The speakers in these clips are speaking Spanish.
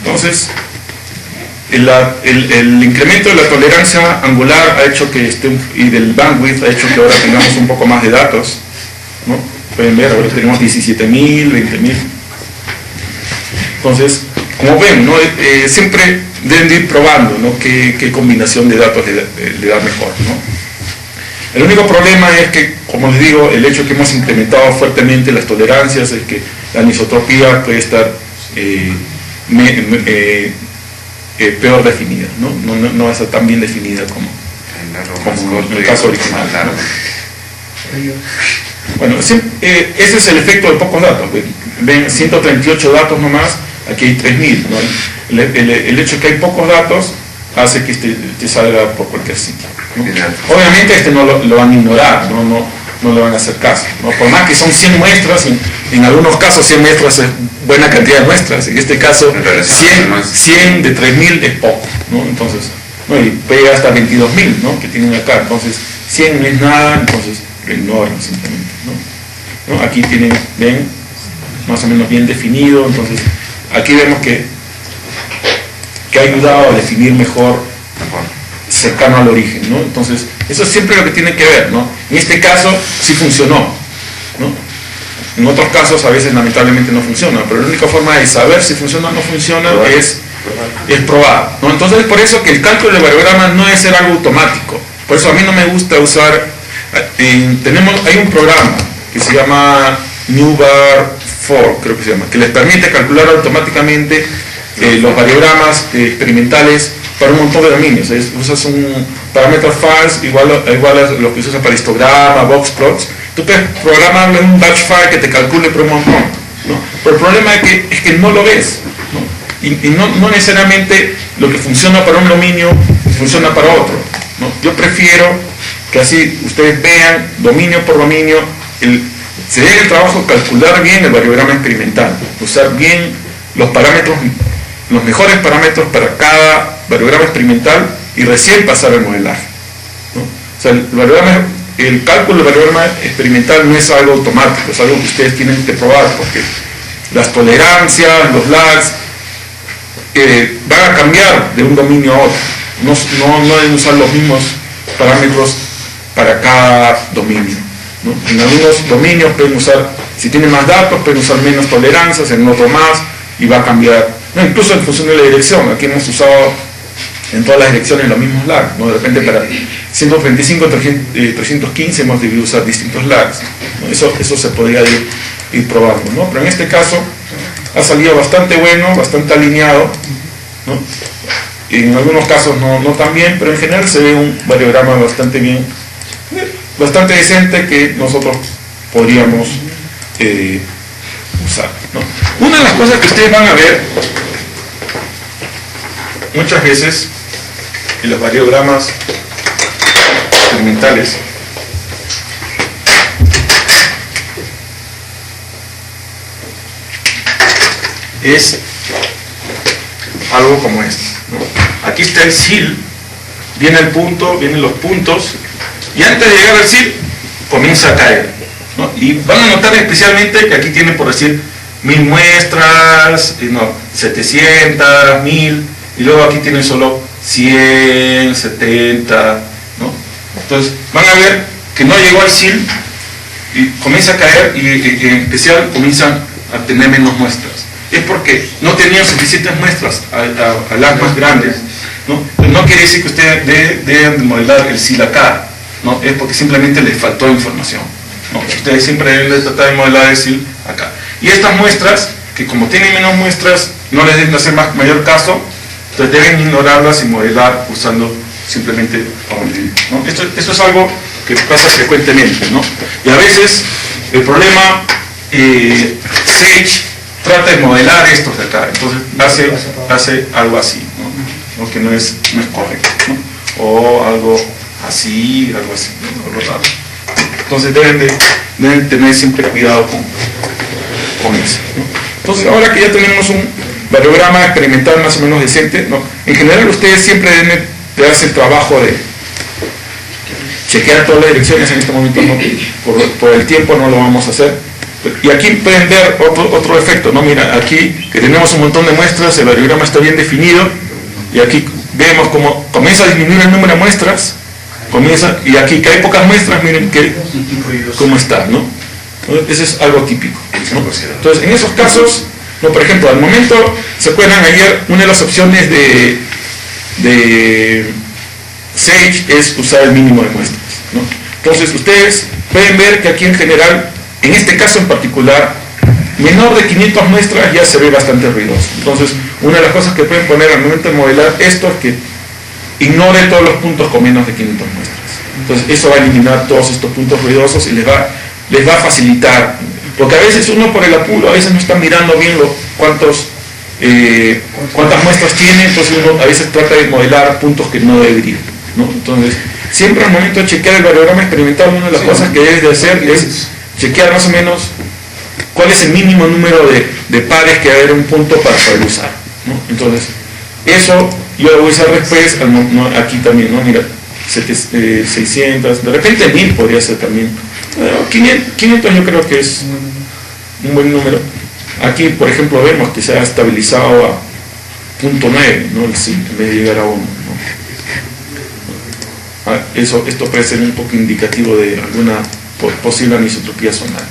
Entonces, el incremento de la tolerancia angular ha hecho que y del bandwidth ha hecho que ahora tengamos un poco más de datos, ¿no? Pueden ver, ahora tenemos 17.000, 20.000. Entonces, como ven, ¿no? Siempre deben de ir probando, ¿no? qué combinación de datos le da mejor, ¿no? El único problema es que, como les digo, el hecho que hemos incrementado fuertemente las tolerancias es que la anisotropía puede estar peor definida, ¿no? No va a ser tan bien definida como en el caso original. Bueno, ese es el efecto de pocos datos. Ven, 138 datos nomás, aquí hay 3.000, ¿no? El hecho de que hay pocos datos hace que te salga por cualquier sitio, ¿no? Obviamente no lo van a ignorar, no le van a hacer caso, ¿no? Por más que son 100 muestras, en algunos casos 100 muestras es buena cantidad de muestras, en este caso 100 de 3.000 es poco, ¿no? Entonces, ¿no? Y puede llegar hasta 22.000, ¿no? Que tienen acá, entonces 100 no es nada, entonces lo ignoran simplemente, ¿no? Aquí ven, más o menos bien definido, entonces aquí vemos que ha ayudado a definir mejor cercano al origen, ¿no? Entonces, eso es siempre lo que tiene que ver, ¿no? En este caso sí funcionó, ¿no? En otros casos a veces lamentablemente no funciona, pero la única forma de saber si funciona o no funciona es probar, ¿no? Entonces, por eso que el cálculo de variogramas no es ser algo automático. Por eso a mí no me gusta usar, hay un programa que se llama NuVar4, creo que se llama, que les permite calcular automáticamente los variogramas experimentales para un montón de dominios. Usas un parámetro false igual a los que usas para histograma, boxplots. Tú puedes programarlo en un batch file que te calcule por un montón, ¿no? Pero el problema es que no lo ves, ¿no? Y no necesariamente lo que funciona para un dominio funciona para otro, ¿no? Yo prefiero que así ustedes vean dominio por dominio, se dé el trabajo de calcular bien el variograma experimental, usar bien los parámetros, los mejores parámetros para cada variograma experimental y recién pasar al modelaje, ¿no? O sea, el cálculo del variograma experimental no es algo automático, es algo que ustedes tienen que probar, porque las tolerancias, los lags, van a cambiar de un dominio a otro. No deben usar los mismos parámetros para cada dominio, ¿no? En algunos dominios pueden usar, si tienen más datos, pueden usar menos tolerancias, en otro más, y va a cambiar, no, incluso en función de la dirección. Aquí hemos usado en todas las direcciones los mismos lags, ¿no? De repente para 135, 315 hemos debido usar distintos lags, ¿no? Eso se podría ir probando, ¿no? Pero en este caso ha salido bastante bueno, bastante alineado, ¿no? En algunos casos no tan bien, pero en general se ve un variograma bastante bien, bastante decente, que nosotros podríamos usar, ¿no? Una de las cosas que ustedes van a ver muchas veces en los variogramas experimentales es algo como esto, ¿no? Aquí está el SIL, viene el punto, vienen los puntos, y antes de llegar al SIL comienza a caer, ¿no? Y van a notar especialmente que aquí tiene, por decir, 1000 muestras, 700, 1000, y luego aquí tienen solo 100, 70, ¿no? Entonces van a ver que no llegó al SIL y comienza a caer, y en especial comienzan a tener menos muestras. Es porque no tenían suficientes muestras a las más grandes, ¿no? Pero no quiere decir que ustedes deben modelar el SIL acá, ¿no? Es porque simplemente les faltó información, ¿no? Ustedes siempre deben tratar de modelar el SIL acá. Y estas muestras, que como tienen menos muestras, no les deben hacer mayor caso, entonces deben ignorarlas y modelar usando simplemente PowerPoint, ¿no? Esto es algo que pasa frecuentemente, ¿no? Y a veces el problema, Sage trata de modelar estos de acá, entonces hace algo así, ¿no? Que no es correcto, ¿no? O algo así, ¿no? Algo raro. Entonces deben tener siempre cuidado con eso, ¿no? Entonces, ahora que ya tenemos un variograma experimental más o menos decente, ¿no? En general ustedes siempre deben de darse el trabajo de chequear todas las direcciones. En este momento no, por el tiempo no lo vamos a hacer, Y aquí pueden ver otro efecto, ¿no? Mira, aquí que tenemos un montón de muestras, el variograma está bien definido, y aquí vemos cómo comienza a disminuir el número de muestras, y aquí que hay pocas muestras, miren cómo está, ¿no? Ese es algo típico, ¿no? Entonces, en esos casos, ¿no? Por ejemplo, al momento, ¿se acuerdan ayer? Una de las opciones de Sage es usar el mínimo de muestras, ¿no? Entonces, ustedes pueden ver que aquí en general, en este caso en particular, menor de 500 muestras ya se ve bastante ruidoso. Entonces, una de las cosas que pueden poner al momento de modelar esto es que ignore todos los puntos con menos de 500 muestras. Entonces, eso va a eliminar todos estos puntos ruidosos y les va a facilitar. Porque a veces uno por el apuro, a veces no está mirando bien cuántas muestras tiene, entonces uno a veces trata de modelar puntos que no debería, ¿no? Entonces, siempre al momento de chequear el variograma experimental, una de las cosas que debes de hacer es chequear más o menos cuál es el mínimo número de pares que va a haber un punto para poder usar, ¿no? Entonces, eso yo lo voy a usar después, aquí también, ¿no? Mira, 600, de repente 1000 podría ser también. 500 yo creo que es un buen número. Aquí, por ejemplo, vemos que se ha estabilizado a 0.9, ¿no? El zinc, en vez de llegar a 1, ¿no? Esto puede ser un poco indicativo de alguna posible anisotropía zonal.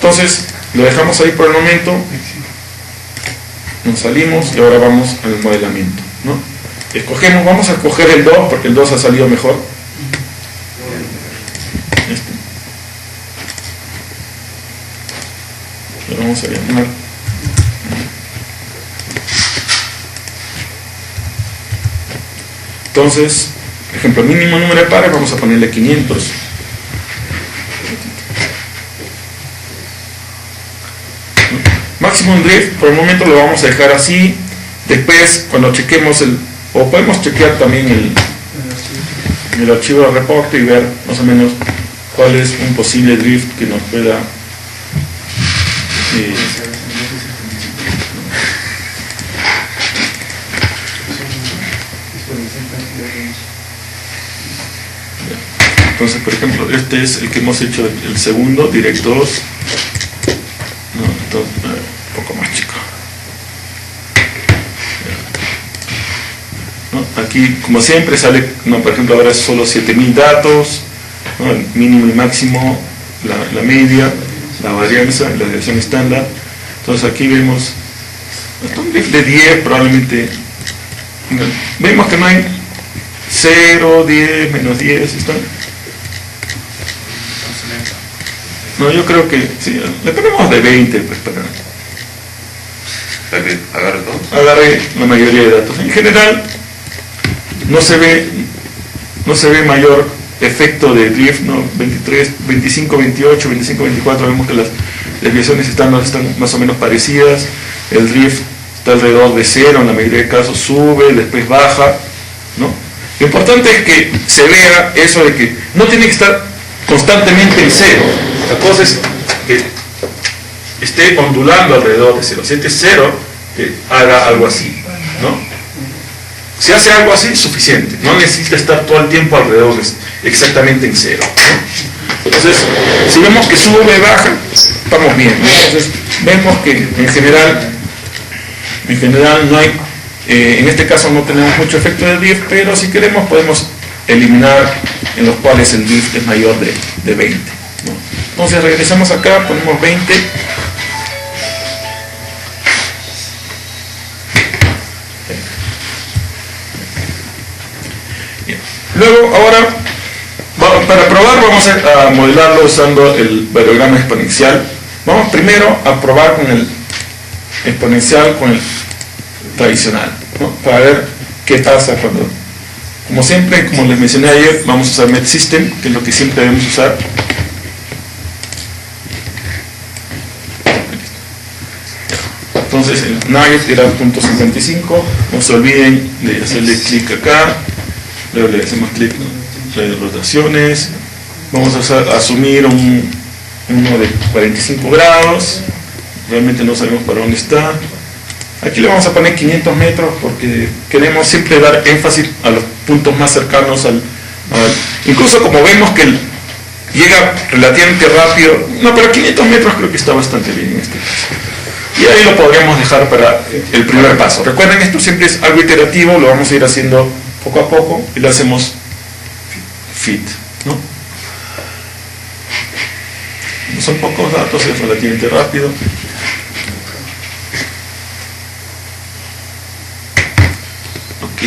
Entonces, lo dejamos ahí por el momento. Nos salimos y ahora vamos al modelamiento, ¿no? Vamos a escoger el 2 porque el 2 ha salido mejor. Lo vamos a llamar. Entonces, por ejemplo, mínimo número de pares, vamos a ponerle 500. Maximum drift, por el momento lo vamos a dejar así. Después, cuando chequemos o podemos chequear también el archivo de reporte y ver más o menos cuál es un posible drift que nos pueda entonces, por ejemplo, este es el que hemos hecho el segundo, Direct 2, no, entonces, un poco más chico, ¿no? Aquí, como siempre, sale, no, por ejemplo, ahora es solo 7000 datos, ¿no? El mínimo y máximo, la media, la varianza, la desviación estándar. Entonces aquí vemos un drift de 10 probablemente, vemos que no hay 0, 10, menos 10, ¿está? No, yo creo que sí, le ponemos de 20 pues, para que agarre la mayoría de datos. En general no se ve mayor efecto de drift, ¿no? 23, 25, 28, 25, 24, vemos que las desviaciones están más o menos parecidas. El drift está alrededor de 0, en la mayoría de casos sube, después baja, ¿no? Lo importante es que se vea eso de que no tiene que estar constantemente en 0. La cosa es que esté ondulando alrededor de 0. Si este es 0, que haga algo así, ¿no? Si hace algo así, es suficiente. No necesita estar todo el tiempo alrededor exactamente en 0, ¿no? Entonces, si vemos que sube, baja, estamos bien, ¿no? Entonces, vemos que en general no hay, en este caso no tenemos mucho efecto de drift, pero si queremos podemos eliminar en los cuales el drift es mayor de 20, ¿no? Entonces regresamos acá, ponemos 20. Luego, ahora, para probar vamos a modelarlo usando el variograma exponencial. Vamos primero a probar con el exponencial, con el tradicional, ¿no? Para ver qué pasa cuando, como siempre, como les mencioné ayer, vamos a usar MetSystem, que es lo que siempre debemos usar. Entonces el nugget era 0.55, no se olviden de hacerle clic acá, luego le hacemos clic en rotaciones, vamos a asumir uno de 45 grados, realmente no sabemos para dónde está. Aquí le vamos a poner 500 metros porque queremos siempre dar énfasis a los puntos más cercanos incluso como vemos que llega relativamente rápido. No, pero 500 metros creo que está bastante bien en este caso. Y ahí lo podríamos dejar para el primer paso. Recuerden, esto siempre es algo iterativo, lo vamos a ir haciendo poco a poco y lo hacemos fit, ¿no? Son pocos datos, es relativamente rápido. Ok.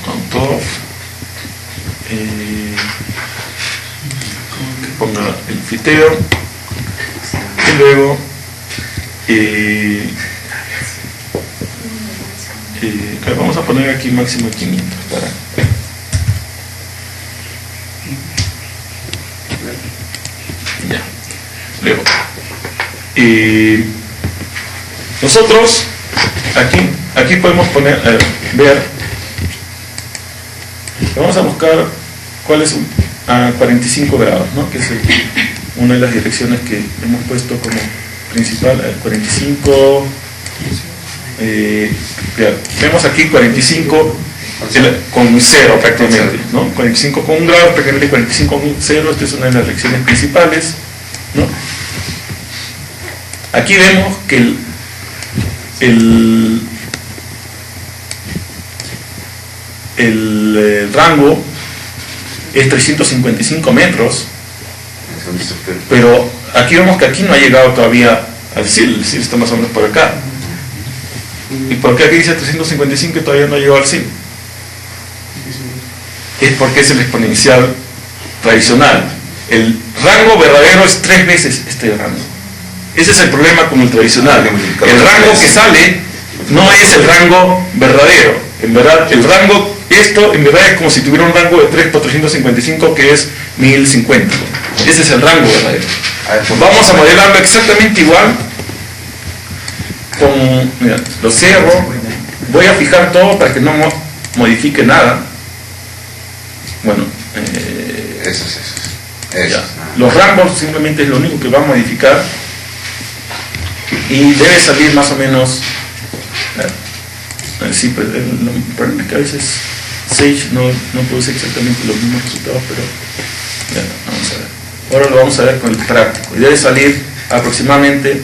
Autor. Que ponga el fiteo. Y luego vamos a poner aquí máximo 500 para ya. Luego nosotros aquí podemos poner ver, vamos a buscar cuál es a 45 grados, ¿no? Que es una de las direcciones que hemos puesto como principal, 45, vemos aquí 45 con 0 prácticamente, ¿no? 45 con 1 grado, prácticamente 45 con 0, esta es una de las direcciones principales, ¿no? Aquí vemos que el rango es 355 metros, pero aquí vemos que aquí no ha llegado todavía al CIL, el CIL está más o menos por acá. ¿Y por qué aquí dice 355 y todavía no ha llegado al CIL? Es porque es el exponencial tradicional. El rango verdadero es 3 veces este rango. Ese es el problema con el tradicional. El rango que sale no es el rango verdadero. En verdad, el rango, esto en verdad es como si tuviera un rango de 3 por 355 que es 1050. Ese es el rango verdadero. Vamos a modelarlo exactamente igual. Mira, lo cierro. Voy a fijar todo para que no modifique nada. Bueno, ya. Los rangos simplemente es lo único que va a modificar. Y debe salir más o menos. Sí, pero el problema es que a veces Sage no produce exactamente los mismos resultados, pero ya, vamos a ver. Ahora lo vamos a ver con el práctico. Y debe salir aproximadamente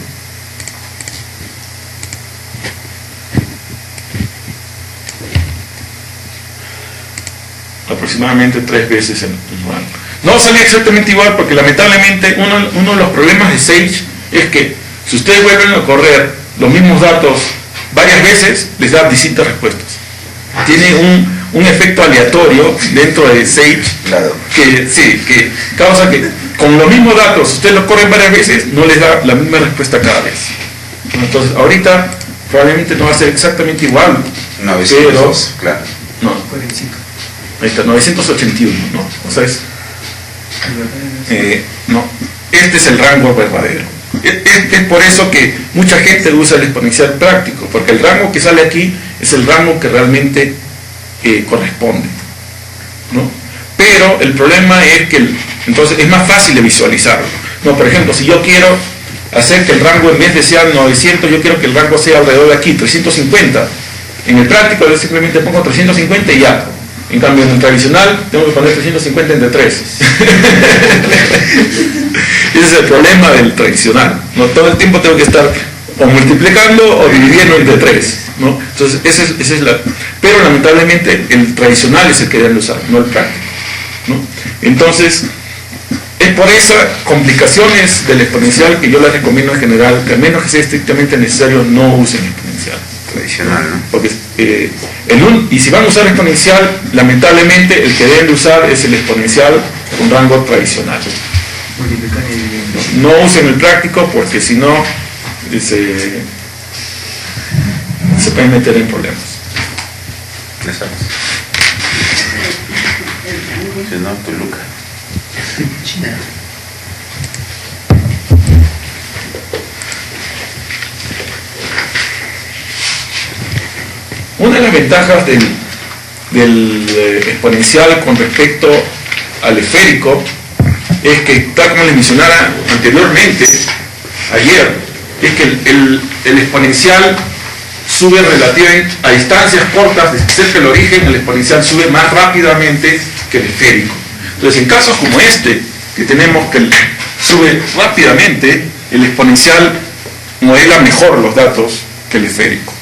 aproximadamente 3 veces el rango. No va a salir exactamente igual porque lamentablemente uno de los problemas de Sage es que si ustedes vuelven a correr los mismos datos varias veces, les da distintas respuestas. Tiene un efecto aleatorio dentro de Sage, claro, que causa que con los mismos datos, si ustedes los corren varias veces, no les da la misma respuesta cada vez. Entonces ahorita probablemente no va a ser exactamente igual, 900, pero, claro. No, 45. Ahí está, 981, ¿no? O sea, no, este es el rango verdadero. Es por eso que mucha gente usa el exponencial práctico, porque el rango que sale aquí es el rango que realmente corresponde, ¿no? Pero el problema es que entonces es más fácil de visualizarlo, ¿no? Por ejemplo, si yo quiero hacer que el rango en vez de ser 900, yo quiero que el rango sea alrededor de aquí, 350. En el práctico yo simplemente pongo 350 y ya. En cambio, en el tradicional tengo que poner 350 entre 3. Ese es el problema del tradicional, ¿no? Todo el tiempo tengo que estar o multiplicando o dividiendo entre 3, ¿no? Entonces, esa es la... Pero lamentablemente el tradicional es el que deben usar, no el práctico, ¿no? Entonces, es por esas complicaciones del exponencial que yo les recomiendo en general, que a menos que sea estrictamente necesario, no usen exponencial tradicional, ¿no? Porque y si van a usar exponencial, lamentablemente el que deben de usar es el exponencial con rango tradicional. No usen el práctico porque si no se pueden meter en problemas. Si no, Toluca. China. Una de las ventajas del exponencial con respecto al esférico es que, tal como les mencionara anteriormente, ayer, es que el exponencial sube relativamente a distancias cortas, cerca del origen, el exponencial sube más rápidamente que el esférico. Entonces, en casos como este, que tenemos que sube rápidamente, el exponencial modela mejor los datos que el esférico,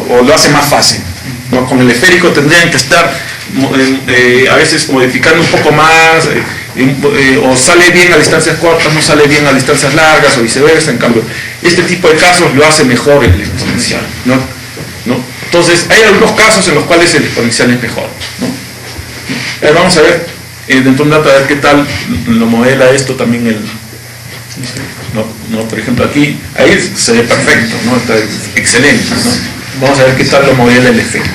o lo hace más fácil, ¿no? Con el esférico tendrían que estar a veces modificando un poco más, o sale bien a distancias cortas, no sale bien a distancias largas, o viceversa. En cambio, este tipo de casos lo hace mejor el exponencial, ¿no? Entonces, hay algunos casos en los cuales el exponencial es mejor, ¿no? Vamos a ver dentro de un dato, a ver qué tal lo modela esto también por ejemplo aquí, ahí se ve perfecto, ¿no? Está excelente, ¿no? Vamos a ver qué tal lo modela el efecto.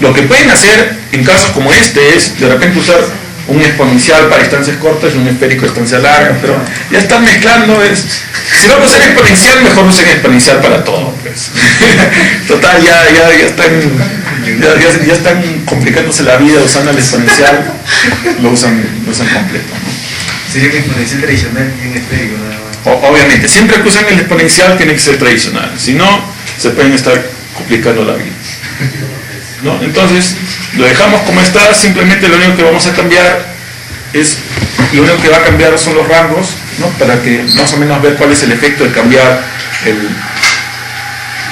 Lo que pueden hacer en casos como este es de repente usar un exponencial para distancias cortas y un esférico de distancia larga, pero ya están mezclando. Si vamos a usar exponencial, mejor usen exponencial para todo, pues. Total, ya están complicándose la vida usando el exponencial, lo usan completo, ¿no? Sería un exponencial tradicional y un esférico, nada más. Obviamente, siempre que usan el exponencial tiene que ser tradicional, si no, se pueden estar complicando la vida, ¿no? Entonces, lo dejamos como está. Simplemente lo único que vamos a cambiar lo único que va a cambiar son los rangos, ¿no? Para que más o menos ver cuál es el efecto de cambiar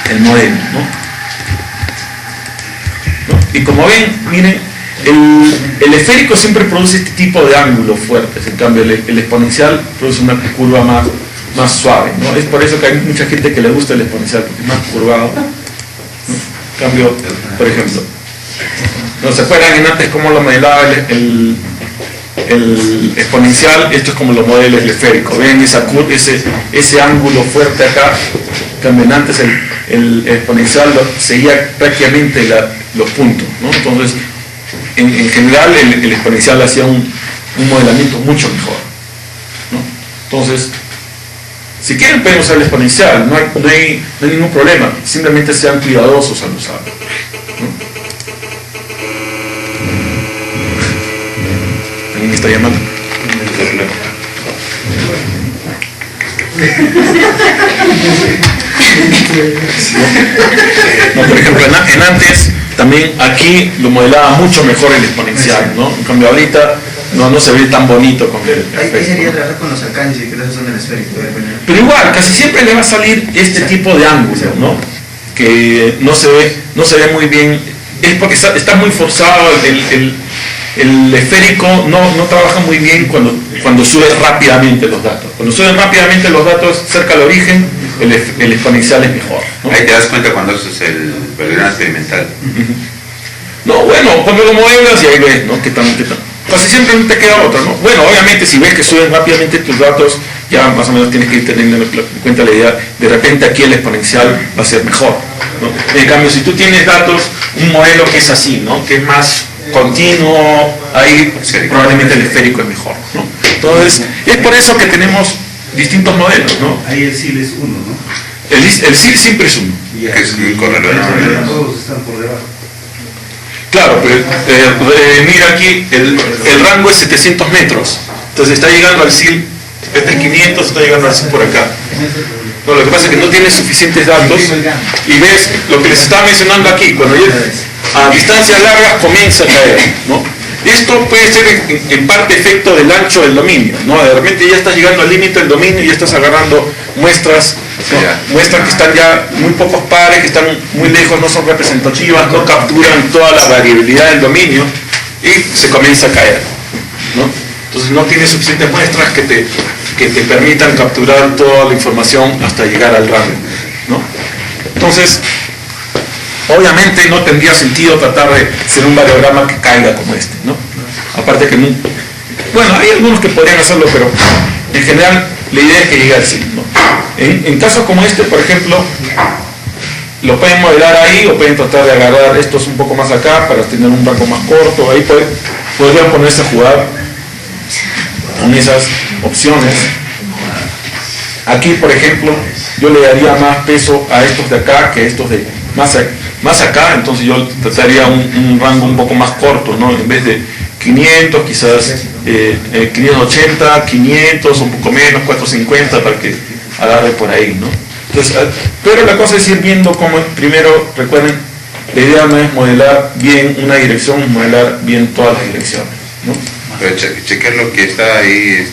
el modelo, ¿no? Y como ven, miren, el esférico siempre produce este tipo de ángulos fuertes, en cambio el exponencial produce una curva más suave, ¿no? Es por eso que hay mucha gente que le gusta el exponencial, porque es más curvado, ¿no? En cambio, por ejemplo, ¿no se acuerdan en antes cómo lo modelaba el exponencial? Esto es como lo modela el esférico. Ven ese ángulo fuerte acá. Cambio, antes el exponencial seguía prácticamente los puntos, ¿no? Entonces, en general el exponencial hacía un modelamiento mucho mejor, ¿no? Entonces, si quieren pueden usar el exponencial, no hay ningún problema, simplemente sean cuidadosos al usarlo, ¿no? ¿Alguien me está llamando? No, por ejemplo, en antes también aquí lo modelaba mucho mejor el exponencial, ¿no? En cambio ahorita no se ve tan bonito con el esférico. Ahí sería trabajar con los alcances y que son el esférico. Pero igual, casi siempre le va a salir este tipo de ángulo, ¿no? Que no se ve muy bien. Es porque está muy forzado el esférico, no trabaja muy bien cuando sube rápidamente los datos. Cuando suben rápidamente los datos cerca del origen, el exponencial es mejor, ¿no? Ahí te das cuenta cuando haces el programa experimental. No, bueno, cuando lo modelas y ahí ves, ¿no? ¿Qué tan? Casi siempre no te queda otra, ¿no? Bueno, obviamente si ves que suben rápidamente tus datos, ya más o menos tienes que ir teniendo en cuenta la idea, de repente aquí el exponencial va a ser mejor, ¿no? En cambio, si tú tienes datos, un modelo que es así, ¿no? Que es más continuo, ahí probablemente el esférico es mejor, ¿no? Entonces, es por eso que tenemos distintos modelos, ¿no? Ahí el SIL es 1, ¿no? El SIL siempre es 1. Que es un correlativo. Todos están por debajo. Claro, pero mira aquí, el rango es 700 metros, entonces está llegando al SIL, este es 500, está llegando al SIL por acá. No, lo que pasa es que no tienes suficientes datos y ves lo que les estaba mencionando aquí, cuando a distancias largas comienza a caer, ¿no? Esto puede ser en parte efecto del ancho del dominio, ¿no? De repente ya estás llegando al límite del dominio y ya estás agarrando muestras, ¿no? Muestras que están ya muy pocos pares, que están muy lejos, no son representativas, no capturan toda la variabilidad del dominio y se comienza a caer, ¿no? Entonces no tienes suficientes muestras que te permitan capturar toda la información hasta llegar al rango, ¿no? Entonces, obviamente no tendría sentido tratar de hacer un variograma que caiga como este, ¿no? Aparte que bueno, hay algunos que podrían hacerlo, pero en general la idea es que llegue al SIL, ¿no? En casos como este, por ejemplo, lo pueden modelar ahí o pueden tratar de agarrar estos un poco más acá para tener un rango más corto. Ahí podrían ponerse a jugar con esas opciones. Aquí, por ejemplo, yo le daría más peso a estos de acá que a estos de más acá, entonces yo trataría un rango un poco más corto, ¿no? En vez de 500, quizás 580, 500, un poco menos, 450, para que agarre por ahí, ¿no? Entonces, Pero la cosa es ir viendo cómo, primero, recuerden, la idea no es modelar bien una dirección, es modelar bien todas las direcciones, ¿no? Pero chequear lo que está ahí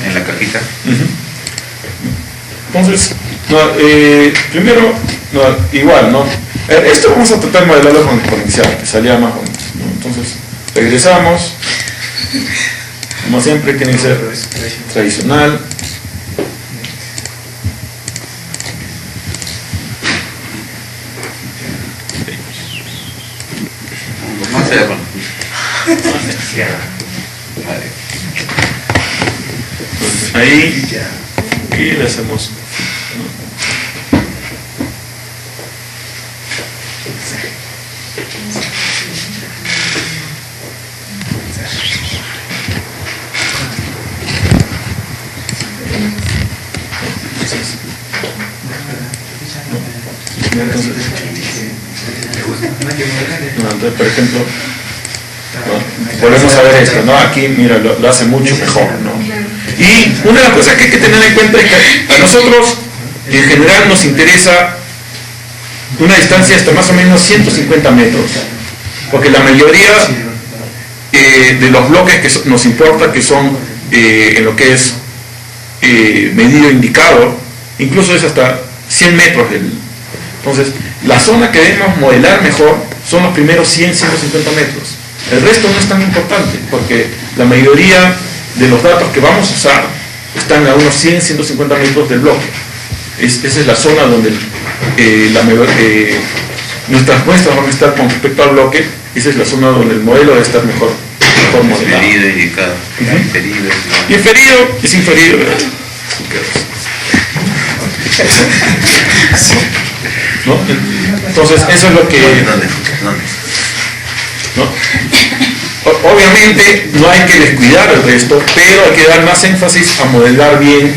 en la cajita. Entonces, primero, igual, ¿no? Esto vamos a tratar de modelarlo con exponencial, que salía más bonito, ¿no? Entonces, regresamos. Como siempre, tiene que ser tradicional. Más allá, bueno. Ahí, y le hacemos. Entonces, por ejemplo, ¿no? Volvemos a ver esto, ¿no? Aquí, mira, lo hace mucho mejor, ¿no? Y una de las cosas que hay que tener en cuenta es que a nosotros, en general, nos interesa una distancia hasta más o menos 150 metros, porque la mayoría de los bloques que nos importa, que son en lo que es medido indicado, incluso es hasta 100 metros. Entonces, la zona que debemos modelar mejor son los primeros 100, 150 metros. El resto no es tan importante, porque la mayoría de los datos que vamos a usar están a unos 100, 150 metros del bloque. Esa es la zona donde nuestras muestras van a estar con respecto al bloque. Esa es la zona donde el modelo debe estar mejor modelado. Inferido, indicado. Inferido es inferido. ¿No? Entonces, eso es lo que... ¿no? Obviamente no hay que descuidar el resto, pero hay que dar más énfasis a modelar bien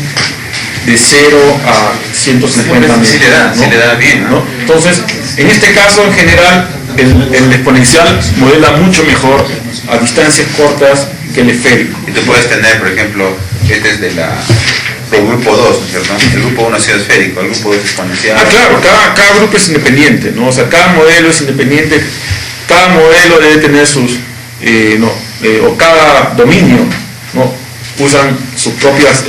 de 0 a 150 metros. Sí le da bien, ¿no? Entonces, en este caso, en general, el exponencial modela mucho mejor a distancias cortas que el esférico. Y tú puedes tener, por ejemplo, este es del grupo 2, ¿no es cierto? El grupo 1 ha sido esférico, el grupo 2 es exponencial. Claro, cada grupo es independiente, ¿no? O sea, cada modelo es independiente, cada modelo debe tener sus, o cada dominio, ¿no? Usan sus propias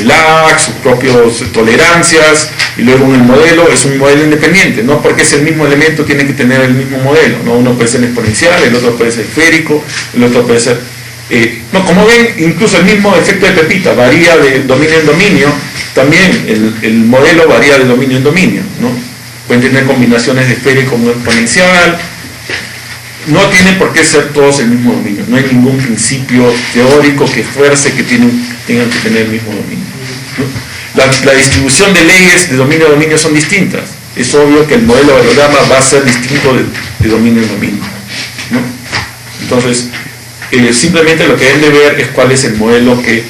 lags, sus propias tolerancias, y luego el modelo es un modelo independiente, no porque es el mismo elemento tiene que tener el mismo modelo, ¿no? Uno puede ser exponencial, el otro puede ser esférico, el otro puede ser... como ven, incluso el mismo efecto de Pepita varía de dominio en dominio, también el modelo varía de dominio en dominio, ¿no? Pueden tener combinaciones de esférico con exponencial, no tienen por qué ser todos el mismo dominio, no hay ningún principio teórico que fuerce que tengan que tener el mismo dominio, ¿no? La distribución de leyes de dominio a dominio son distintas, es obvio que el modelo de valorama va a ser distinto de dominio en dominio, ¿no? Entonces, simplemente lo que deben de ver es cuál es el modelo que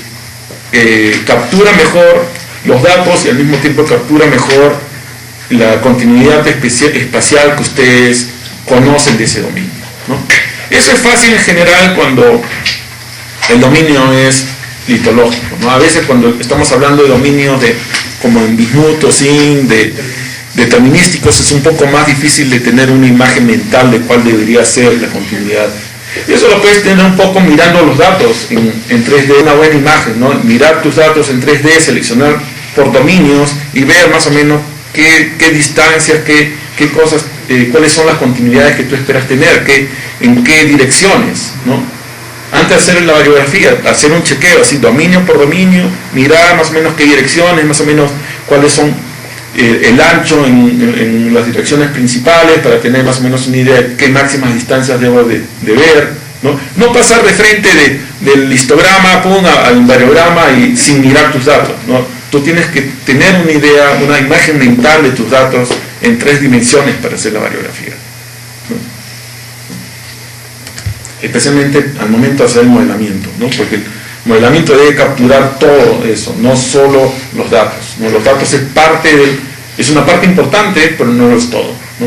captura mejor los datos y al mismo tiempo captura mejor la continuidad espacial que ustedes conocen de ese dominio, ¿no? Eso es fácil en general cuando el dominio es litológico, ¿no? A veces cuando estamos hablando de dominios como en Bismuth o Zinc, determinísticos, es un poco más difícil de tener una imagen mental de cuál debería ser la continuidad. Y eso lo puedes tener un poco mirando los datos en 3D, una buena imagen, ¿no? Mirar tus datos en 3D, seleccionar por dominios y ver más o menos qué distancias, qué cosas, cuáles son las continuidades que tú esperas tener, en qué direcciones, ¿no? Antes de hacer la variografía, hacer un chequeo, así dominio por dominio, mirar más o menos qué direcciones, más o menos cuáles son el ancho en las direcciones principales para tener más o menos una idea de qué máximas distancias debo de ver, ¿no? No pasar de frente del histograma al variograma y sin mirar tus datos, ¿no? Tú tienes que tener una idea, una imagen mental de tus datos en 3 dimensiones para hacer la variografía, ¿no? Especialmente al momento de hacer el modelamiento, ¿no? Porque el modelamiento debe capturar todo eso, no solo los datos, ¿no? Los datos es una parte importante, pero no lo es todo, ¿no?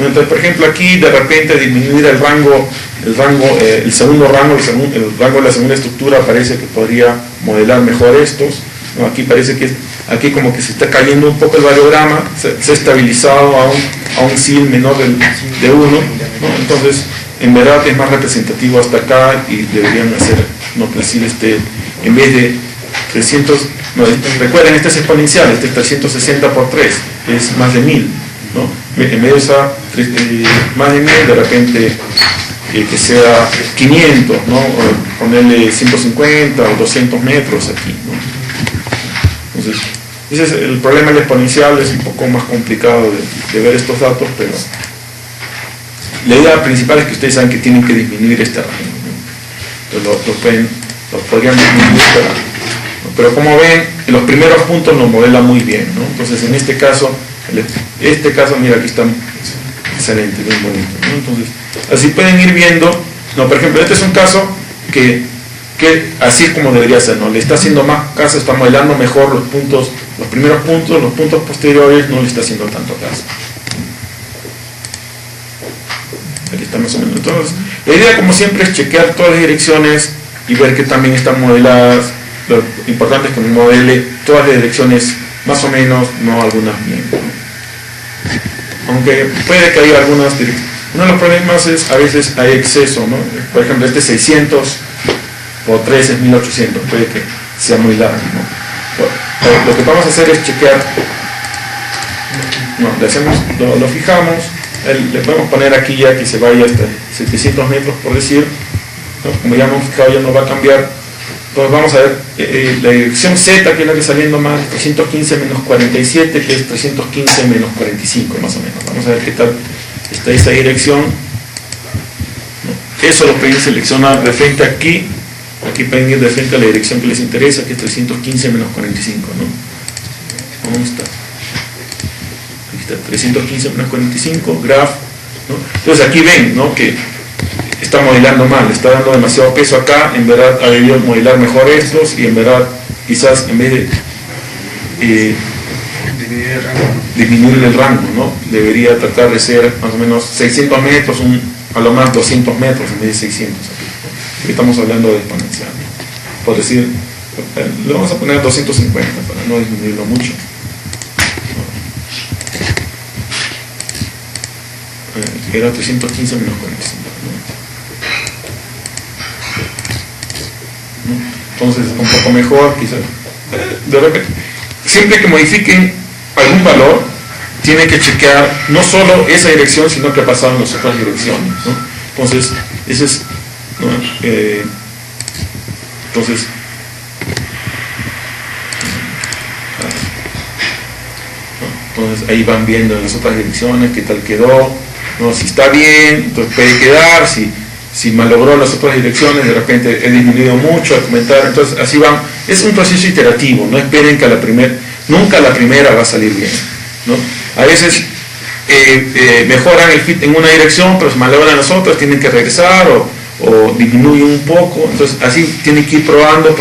Entonces, por ejemplo, aquí de repente disminuir el segundo rango, el rango de la segunda estructura parece que podría modelar mejor estos, ¿no? Aquí parece que aquí como que se está cayendo un poco el variograma, se ha estabilizado a un SIL menor de 1, ¿no? Entonces en verdad es más representativo hasta acá y deberían hacer, ¿no?, que el SIL esté en vez de 300, no, recuerden, este es exponencial, este es 360 por 3, es más de 1000, ¿no? En vez de esa más de 1000, de repente que sea 500, ¿no? O ponerle 150 o 200 metros aquí, ¿no? Entonces, ese es el problema del exponencial, es un poco más complicado de ver estos datos, pero la idea principal es que ustedes saben que tienen que disminuir este rango, ¿no? Entonces lo podrían disminuir, pero como ven, en los primeros puntos lo modela muy bien, ¿no? Entonces en este caso, mira, aquí está excelente, bien bonito, ¿no? Entonces, así pueden ir viendo, no, por ejemplo, este es un caso que así es como debería ser, ¿no? Le está haciendo más caso, está modelando mejor los puntos, los primeros puntos, los puntos posteriores no le está haciendo tanto caso. Aquí está más o menos. Entonces, la idea, como siempre, es chequear todas las direcciones y ver que también están modeladas. Lo importante es que modele todas las direcciones más o menos, no algunas bien, ¿no? Aunque puede que haya algunas direcciones. Uno de los problemas es, a veces hay exceso, ¿no? Por ejemplo, este 600 por 3 es 1800, puede que sea muy largo, ¿no? Lo que vamos a hacer es chequear, no, lo fijamos, le podemos poner aquí ya que se vaya hasta 700 metros, por decir, ¿no? Como ya hemos fijado, ya no va a cambiar. Entonces vamos a ver la dirección Z, que es la que está saliendo más, 315 menos 47, que es 315 menos 45, más o menos. Vamos a ver qué tal está esa dirección, ¿no? Eso lo pueden seleccionar de frente aquí pueden ir de frente a la dirección que les interesa, que es 315 menos 45, ¿no? ¿Dónde está? Aquí está, 315 menos 45, graph, ¿no? Entonces aquí ven, ¿no?, que está modelando mal, está dando demasiado peso acá, en verdad ha debido modelar mejor estos, y en verdad quizás en vez de disminuir el rango, ¿no?, debería tratar de ser más o menos 600 metros, a lo más 200 metros en vez de 600 aquí. Estamos hablando de exponencial, ¿no? Por decir, le vamos a poner 250 para no disminuirlo mucho. Era 315 menos 45, ¿no? Entonces un poco mejor, quizás. De repente, siempre que modifiquen algún valor, tienen que chequear no solo esa dirección, sino que ha pasado en las otras direcciones, ¿no? Entonces, ese es, ¿no? Entonces ahí van viendo en las otras direcciones qué tal quedó, ¿no? Si está bien, entonces puede quedar, si malogró las otras direcciones, de repente he disminuido mucho, a comentar, entonces así van. Es un proceso iterativo, no esperen que nunca la primera va a salir bien, ¿no? A veces mejoran el fit en una dirección, pero se malogran las otras, tienen que regresar o disminuyen un poco, entonces así tienen que ir probando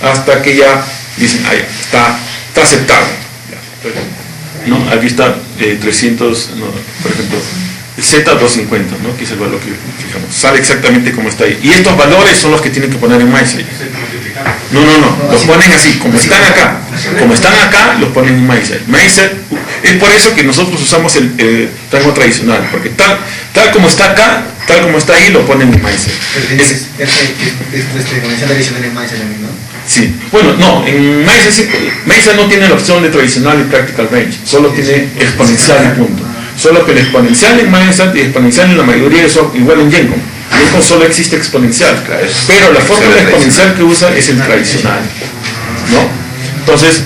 hasta que ya dicen, ah, ya, está aceptable, ya, ¿no? Aquí está 300, ¿no? Por ejemplo, Z250, ¿no?, que es el valor que fijamos, sale exactamente como está ahí, y estos valores son los que tienen que poner en MySide. No, los ponen así, como están acá, los ponen en MySide. MySide, es por eso que nosotros usamos el rango tradicional, porque tal como está acá, tal como está ahí, lo ponen en MySide. Exponencial tradicional en MySide también, ¿no? Sí, bueno, no, en MySide no tiene la opción de tradicional y practical range, solo tiene exponencial y punto. Solo que el exponencial en MySide y exponencial en la mayoría son igual en Gencom. Gencom solo existe exponencial, pero la fórmula exponencial que usa es el tradicional, ¿no? Entonces,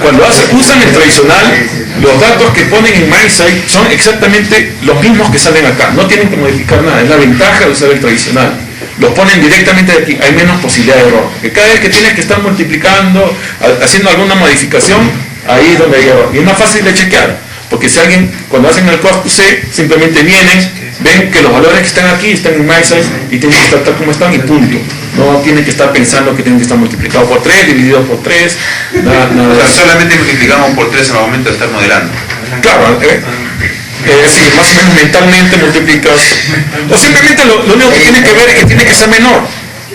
cuando usan el tradicional, los datos que ponen en MySide son exactamente los mismos que salen acá, no tienen que modificar nada, es la ventaja de usar el tradicional. Los ponen directamente de aquí, hay menos posibilidad de error, porque cada vez que tienes que estar multiplicando, haciendo alguna modificación, ahí es donde hay error, y es más fácil de chequear, porque si alguien, cuando hacen el corpus C, simplemente vienen, ven que los valores que están aquí están en MySide y tienen que estar tal como están y punto. No tienen que estar pensando que tienen que estar multiplicados por 3, divididos por 3, nada. O sea, solamente multiplicamos por 3 en el momento de estar modelando. Claro, sí, más o menos mentalmente multiplicas, o simplemente lo único que tiene que ver es que tiene que ser menor.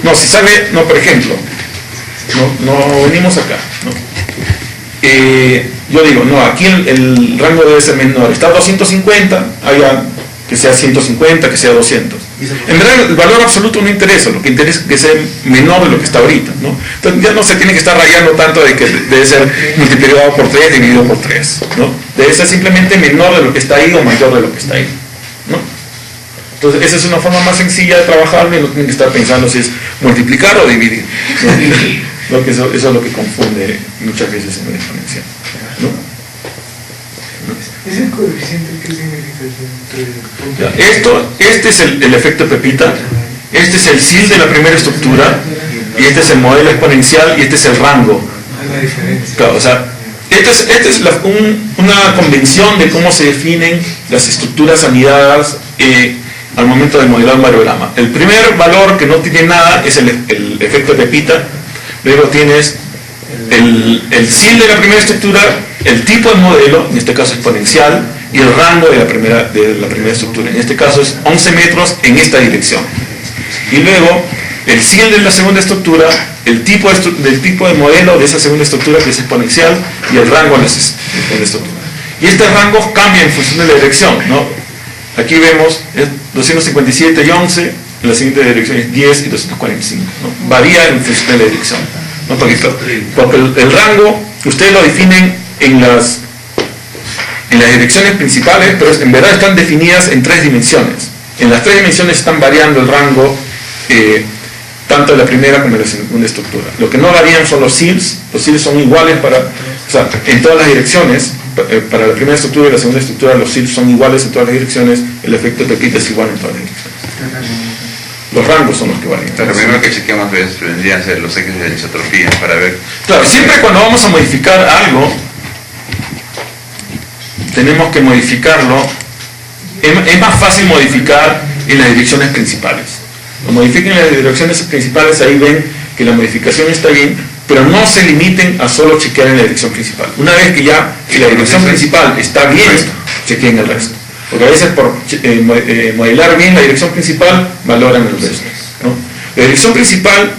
No, si sale, no, por ejemplo, no venimos acá, ¿no? Yo digo, no, aquí el rango debe ser menor, está a 250, allá que sea 150, que sea 200. En verdad el valor absoluto no interesa, lo que interesa es que sea menor de lo que está ahorita, ¿no? Entonces ya no se tiene que estar rayando tanto de que debe ser multiplicado por 3 dividido por 3, ¿no? Debe ser simplemente menor de lo que está ahí o mayor de lo que está ahí, ¿no? Entonces esa es una forma más sencilla de trabajar, y no tienen que estar pensando si es multiplicar o dividir, ¿no? Eso es lo que confunde muchas veces en la exponencial, ¿no? ¿Es el coeficiente que significa? Este es el efecto Pepita, este es el SIL de la primera estructura, y este es el modelo exponencial, y este es el rango. Claro, o sea, esta es una convención de cómo se definen las estructuras anidadas al momento de modelar un variograma. El primer valor que no tiene nada es el efecto Pepita, luego tienes el SIL de la primera estructura, el tipo de modelo, en este caso exponencial, y el rango de la primera estructura, en este caso es 11 metros en esta dirección. Y luego el SIL de la segunda estructura, el tipo de modelo de esa segunda estructura, que es exponencial, y el rango de la estructura. Y este rango cambia en función de la dirección, ¿no? Aquí vemos 257 y 11, en la siguiente dirección es 10 y 245, ¿no? Varía en función de la dirección, ¿no? Porque el rango ustedes lo definen en las direcciones principales, pero en verdad están definidas en 3 dimensiones. En las 3 dimensiones están variando el rango tanto de la primera como de la segunda estructura. Lo que no varían son los SILs son iguales en todas las direcciones. Para la primera estructura y la segunda estructura los SILs son iguales en todas las direcciones, el efecto Pepita es igual en todas las direcciones. Los rangos son los que varían. Lo primero que chequeamos vendrían a ser los ejes de anisotropía para ver. Claro, siempre cuando vamos a modificar algo, tenemos que modificarlo. Es más fácil modificar en las direcciones principales. Lo modifiquen en las direcciones principales, ahí ven que la modificación está bien, pero no se limiten a solo chequear en la dirección principal. Una vez que ya la dirección principal está bien, chequeen el resto. Porque a veces por modelar bien la dirección principal, valoran el resto, ¿no? La dirección principal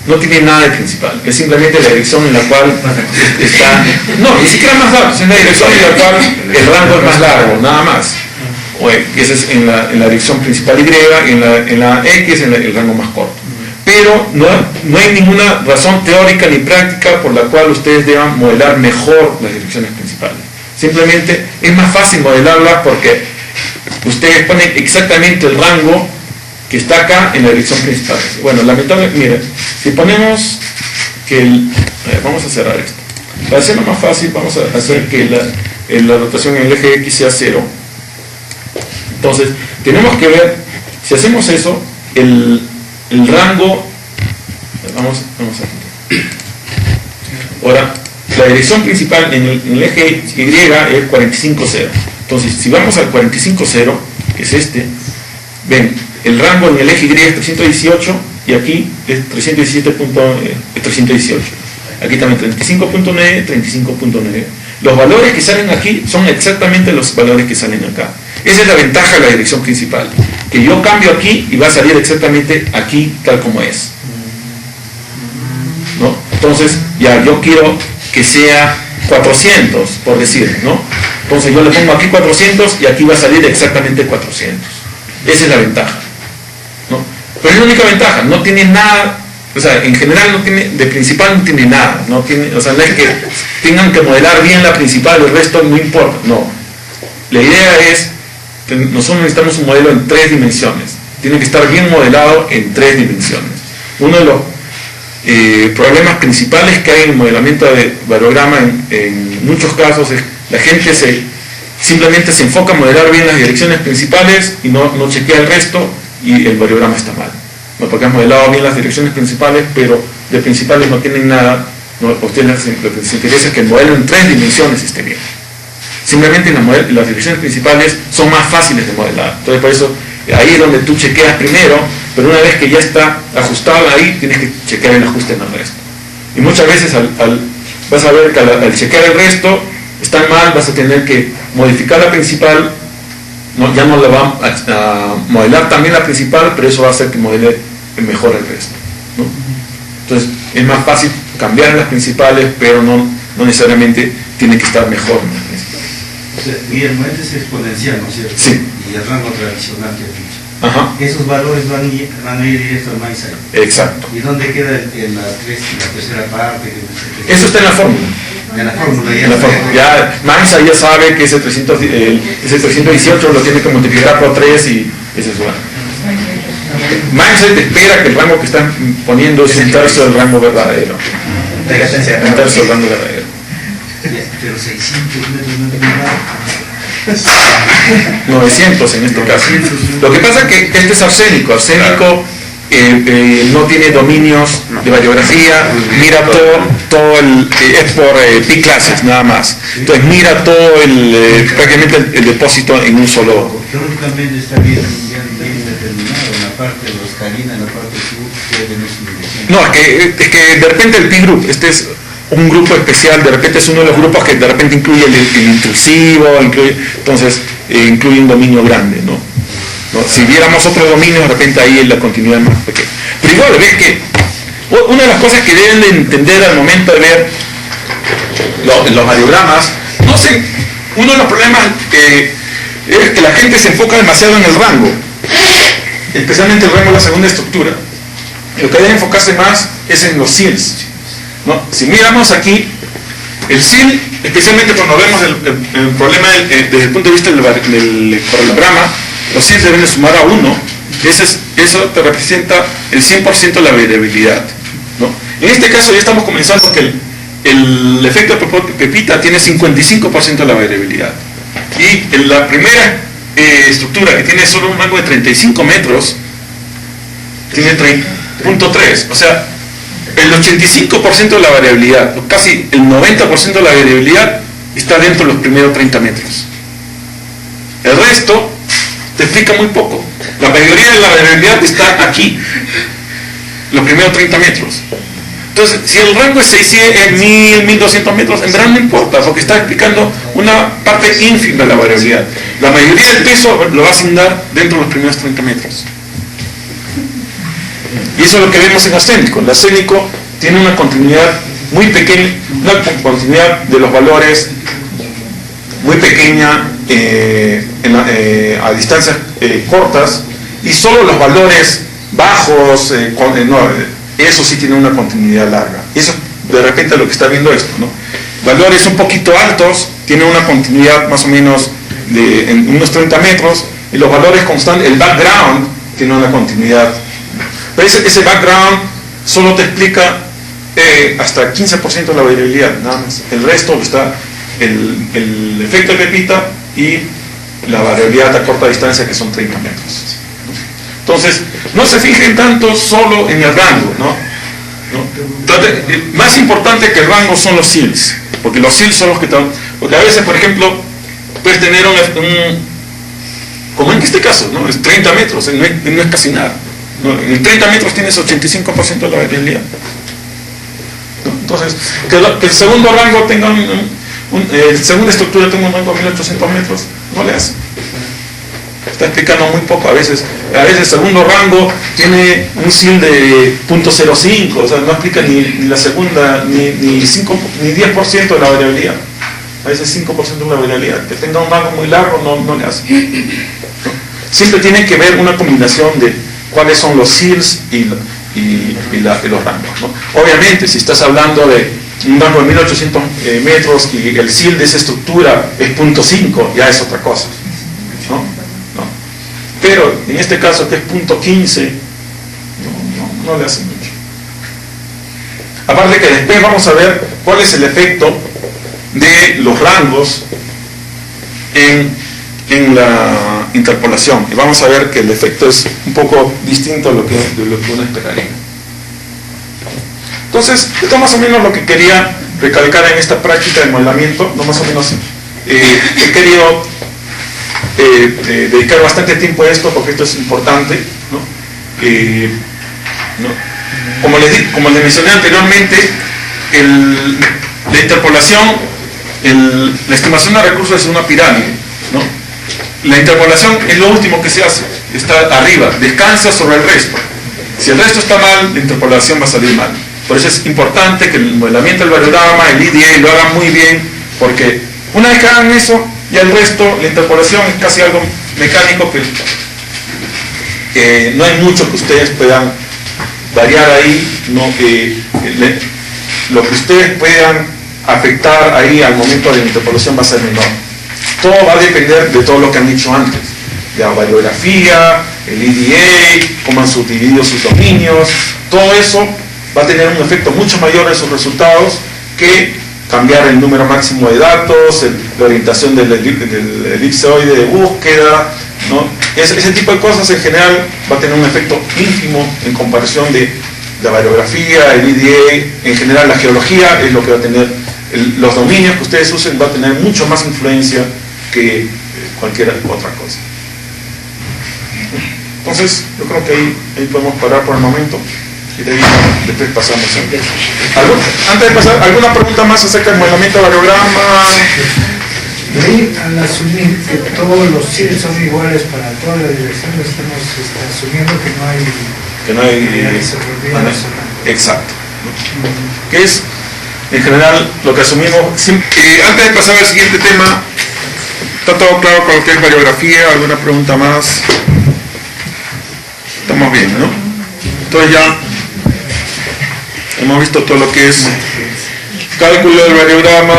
no tiene nada de principal, es simplemente la dirección en la cual está, no, ni siquiera más datos, es la dirección en la cual el rango es más largo, nada más. Esa es en la dirección principal Y, y en la X en el rango más corto. Pero no hay ninguna razón teórica ni práctica por la cual ustedes deban modelar mejor las direcciones principales. Simplemente es más fácil modelarlas porque ustedes ponen exactamente el rango que está acá en la dirección principal. Bueno, lamentablemente, mire, si ponemos que vamos a cerrar esto. Para hacerlo más fácil, vamos a hacer que la rotación en el eje X sea 0. Entonces, tenemos que ver, si hacemos eso, el rango, vamos a ver. Ahora, la dirección principal en el eje Y es 45,0. Entonces, si vamos al 45,0, que es este, ven, el rango en el eje Y es 318 y aquí es 318. Aquí también 35.9, 35.9. Los valores que salen aquí son exactamente los valores que salen acá. Esa es la ventaja de la dirección principal, que yo cambio aquí y va a salir exactamente aquí tal como es, ¿no? Entonces, ya yo quiero que sea 400, por decir, ¿no? Entonces yo le pongo aquí 400 y aquí va a salir exactamente 400. Esa es la ventaja, ¿no? Pero es la única ventaja, no tiene nada, o sea, en general no tiene, de principal no tiene nada, no tiene, o sea, no es que tengan que modelar bien la principal, el resto no importa, no. La idea es, nosotros necesitamos un modelo en 3 dimensiones, tiene que estar bien modelado en 3 dimensiones. Uno de los problemas principales que hay en el modelamiento de variograma en muchos casos es la gente simplemente se enfoca en modelar bien las direcciones principales y no chequea el resto y el variograma está mal, ¿no? Porque han modelado bien las direcciones principales, pero de principales no tienen nada, ¿no? A ustedes lo que les interesa es que el modelo en 3 dimensiones esté bien. Simplemente las direcciones principales son más fáciles de modelar, entonces por eso ahí es donde tú chequeas primero, pero una vez que ya está ajustado ahí, tienes que chequear el ajuste en el resto. Y muchas veces vas a ver que al chequear el resto está mal, vas a tener que modificar la principal, ya no le va a modelar también la principal, pero eso va a hacer que modele mejor el resto, ¿no? Entonces es más fácil cambiar en las principales, pero no necesariamente tiene que estar mejor. O sea, y el momento es exponencial, ¿no es cierto? Sí. Y el rango tradicional que has dicho. Ajá. Esos valores van a ir directo al MindSight. Exacto. ¿Y dónde queda en la tercera parte? Eso está en la fórmula. En la fórmula ya. En la fórmula. Ya MindSight ya sabe que ese 318 lo tiene que multiplicar por 3 y ese es bueno. MindSight espera que el rango que están poniendo es un tercio del rango verdadero. Un tercio del rango verdadero. Pero 600 metros no es nada. 900 en este caso. Lo que pasa es que este es arsénico. Arsénico no tiene dominios de variografía, mira todo es por pi clases nada más. Entonces mira todo prácticamente el depósito en un solo. Geológicamente está bien determinado en la parte de los calinas, en la parte sur, puede tener su dirección. No, es que de repente el pi group, este es un grupo especial, de repente es uno de los grupos que de repente incluye el intrusivo, entonces incluye un dominio grande, ¿no? Si viéramos otro dominio, de repente ahí la continuidad es más pequeña. Pero igual, ves que una de las cosas que deben de entender al momento de ver los radiogramas, no sé, uno de los problemas es que la gente se enfoca demasiado en el rango, especialmente el rango de la segunda estructura. Lo que debe enfocarse más es en los SILs, ¿no? Si miramos aquí, el SIL, especialmente cuando vemos el problema desde el punto de vista del paralelograma, los SILs deben de sumar a 1, eso te representa el 100% de la variabilidad, ¿no? En este caso ya estamos comenzando que el efecto Pepita tiene 55% de la variabilidad. Y en la primera estructura, que tiene solo un rango de 35 metros, tiene 3.3, o sea, el 85% de la variabilidad, casi el 90% de la variabilidad está dentro de los primeros 30 metros. El resto te explica muy poco. La mayoría de la variabilidad está aquí, los primeros 30 metros. Entonces, si el rango es 600, 1000, 1200 metros, en verdad no importa, porque está explicando una parte ínfima de la variabilidad. La mayoría del peso lo va a asignar dentro de los primeros 30 metros. Y eso es lo que vemos en arsénico. El arsénico tiene una continuidad muy pequeña, una continuidad de los valores muy pequeña a distancias cortas, y solo los valores bajos, eso sí tiene una continuidad larga. Y eso de repente lo que está viendo esto, ¿no? Valores un poquito altos tienen una continuidad más o menos en unos 30 metros, y los valores constantes, el background, tiene una continuidad. Pero ese background solo te explica hasta 15% de la variabilidad, nada más. El resto está el efecto de Pepita y la variabilidad a corta distancia, que son 30 metros. Entonces, no se fijen tanto solo en el rango, ¿no? Entonces, más importante que el rango son los SILs, porque los SILs son los que están. Porque a veces, por ejemplo, puedes tener como en este caso, ¿no? Es 30 metros, no es casi nada, ¿no? En 30 metros tienes 85% de la variabilidad, ¿no? Entonces, que el segundo rango tenga segunda estructura tenga un rango de 1800 metros, no le hace. Está explicando muy poco. A veces el segundo rango tiene un SIL de 0.05, o sea, no explica ni la segunda, ni 10% de la variabilidad. A veces 5% de la variabilidad. Que tenga un rango muy largo no le hace. Siempre tiene que ver una combinación de cuáles son los SILs y los rangos, ¿no? Obviamente, si estás hablando de un rango de 1800 metros y el SIL de esa estructura es 0.5, ya es otra cosa, ¿no? Pero en este caso, que es 0.15, no le hace mucho. Aparte que después vamos a ver cuál es el efecto de los rangos en la interpolación, y vamos a ver que el efecto es un poco distinto a de lo que uno esperaría. Entonces, esto es más o menos lo que quería recalcar en esta práctica de modelamiento. No, más o menos he querido dedicar bastante tiempo a esto, porque esto es importante, ¿no? Como les mencioné anteriormente, la interpolación, la estimación de recursos es una pirámide, ¿no? La interpolación es lo último que se hace, está arriba, descansa sobre el resto. Si el resto está mal, la interpolación va a salir mal. Por eso es importante que el modelamiento del variograma, el EDA, lo hagan muy bien, porque una vez que hagan eso, ya el resto, la interpolación es casi algo mecánico, que no hay mucho que ustedes puedan variar ahí, no, lo que ustedes puedan afectar ahí al momento de la interpolación va a ser menor. Todo va a depender de todo lo que han dicho antes, la variografía, el EDA, cómo han subdividido sus dominios, todo eso va a tener un efecto mucho mayor en sus resultados que cambiar el número máximo de datos, la orientación del elipsoide de búsqueda, ¿no? Ese tipo de cosas en general va a tener un efecto ínfimo en comparación de la variografía, el EDA, en general la geología es lo que va a tener, los dominios que ustedes usen va a tener mucho más influencia que cualquier otra cosa. Entonces, yo creo que ahí podemos parar por el momento y de ahí después pasamos a... Antes de pasar, ¿alguna pregunta más acerca del modelamiento de variograma? De ahí, al asumir que todos los CIRs son iguales para toda la dirección, estamos asumiendo que no hay exacto. Que es, en general, lo que asumimos. Antes de pasar al siguiente tema, ¿está todo claro con lo que es variografía? ¿Alguna pregunta más? Estamos bien, ¿no? Entonces ya hemos visto todo lo que es cálculo del variograma,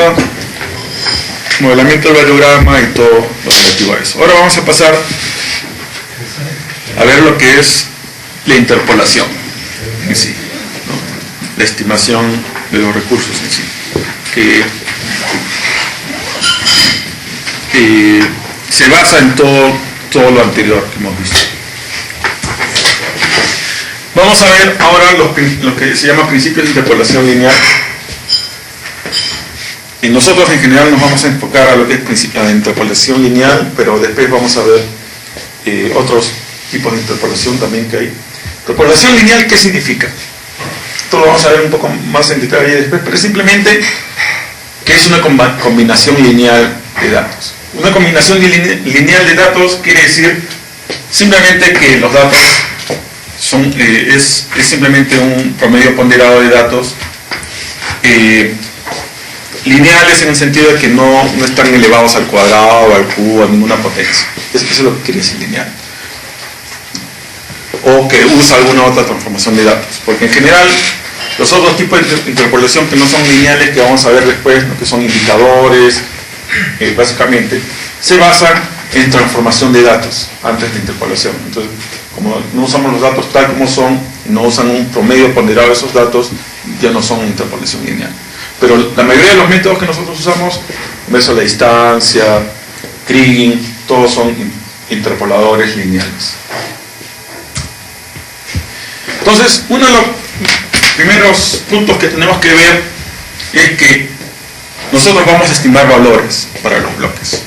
modelamiento del variograma y todo lo relativo a eso. Ahora vamos a pasar a ver lo que es la interpolación en sí, ¿no? La estimación de los recursos en sí, que se basa en todo lo anterior que hemos visto. Vamos a ver ahora lo que se llama principios de interpolación lineal. Y nosotros en general nos vamos a enfocar a lo que es la interpolación lineal, pero después vamos a ver otros tipos de interpolación también que hay. Interpolación lineal, ¿qué significa? Esto lo vamos a ver un poco más en detalle después, pero simplemente que es una combinación lineal de datos. Una combinación lineal de datos quiere decir simplemente que los datos es simplemente un promedio ponderado de datos lineales en el sentido de que no están elevados al cuadrado o al cubo, a ninguna potencia. Eso es lo que quiere decir lineal. O que usa alguna otra transformación de datos. Porque en general, los otros tipos de interpolación que no son lineales, que vamos a ver después, ¿no? Que son indicadores, básicamente, se basan en transformación de datos antes de interpolación. Entonces, como no usamos los datos tal como son, y no usan un promedio ponderado de esos datos, ya no son interpolación lineal. Pero la mayoría de los métodos que nosotros usamos, verso a la distancia, Kriging, todos son interpoladores lineales. Entonces, uno de los primeros puntos que tenemos que ver es que nosotros vamos a estimar valores para los bloques,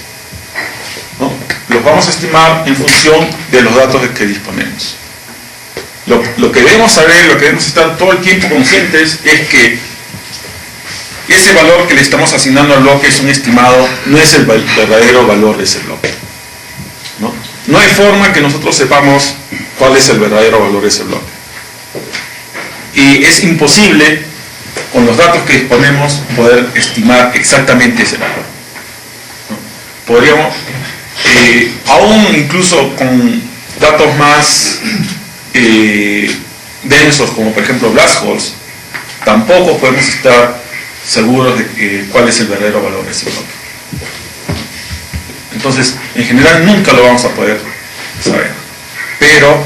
¿no? Los vamos a estimar en función de los datos de que disponemos. Lo que debemos saber, lo que debemos estar todo el tiempo conscientes es que ese valor que le estamos asignando al bloque es un estimado, no es el verdadero valor de ese bloque, ¿no? No hay forma que nosotros sepamos cuál es el verdadero valor de ese bloque. Y es imposible, con los datos que disponemos, poder estimar exactamente ese valor, ¿no? Podríamos, aún incluso con datos más densos, como por ejemplo black holes, tampoco podemos estar seguros de cuál es el verdadero valor de ese bloque. Entonces, en general nunca lo vamos a poder saber. Pero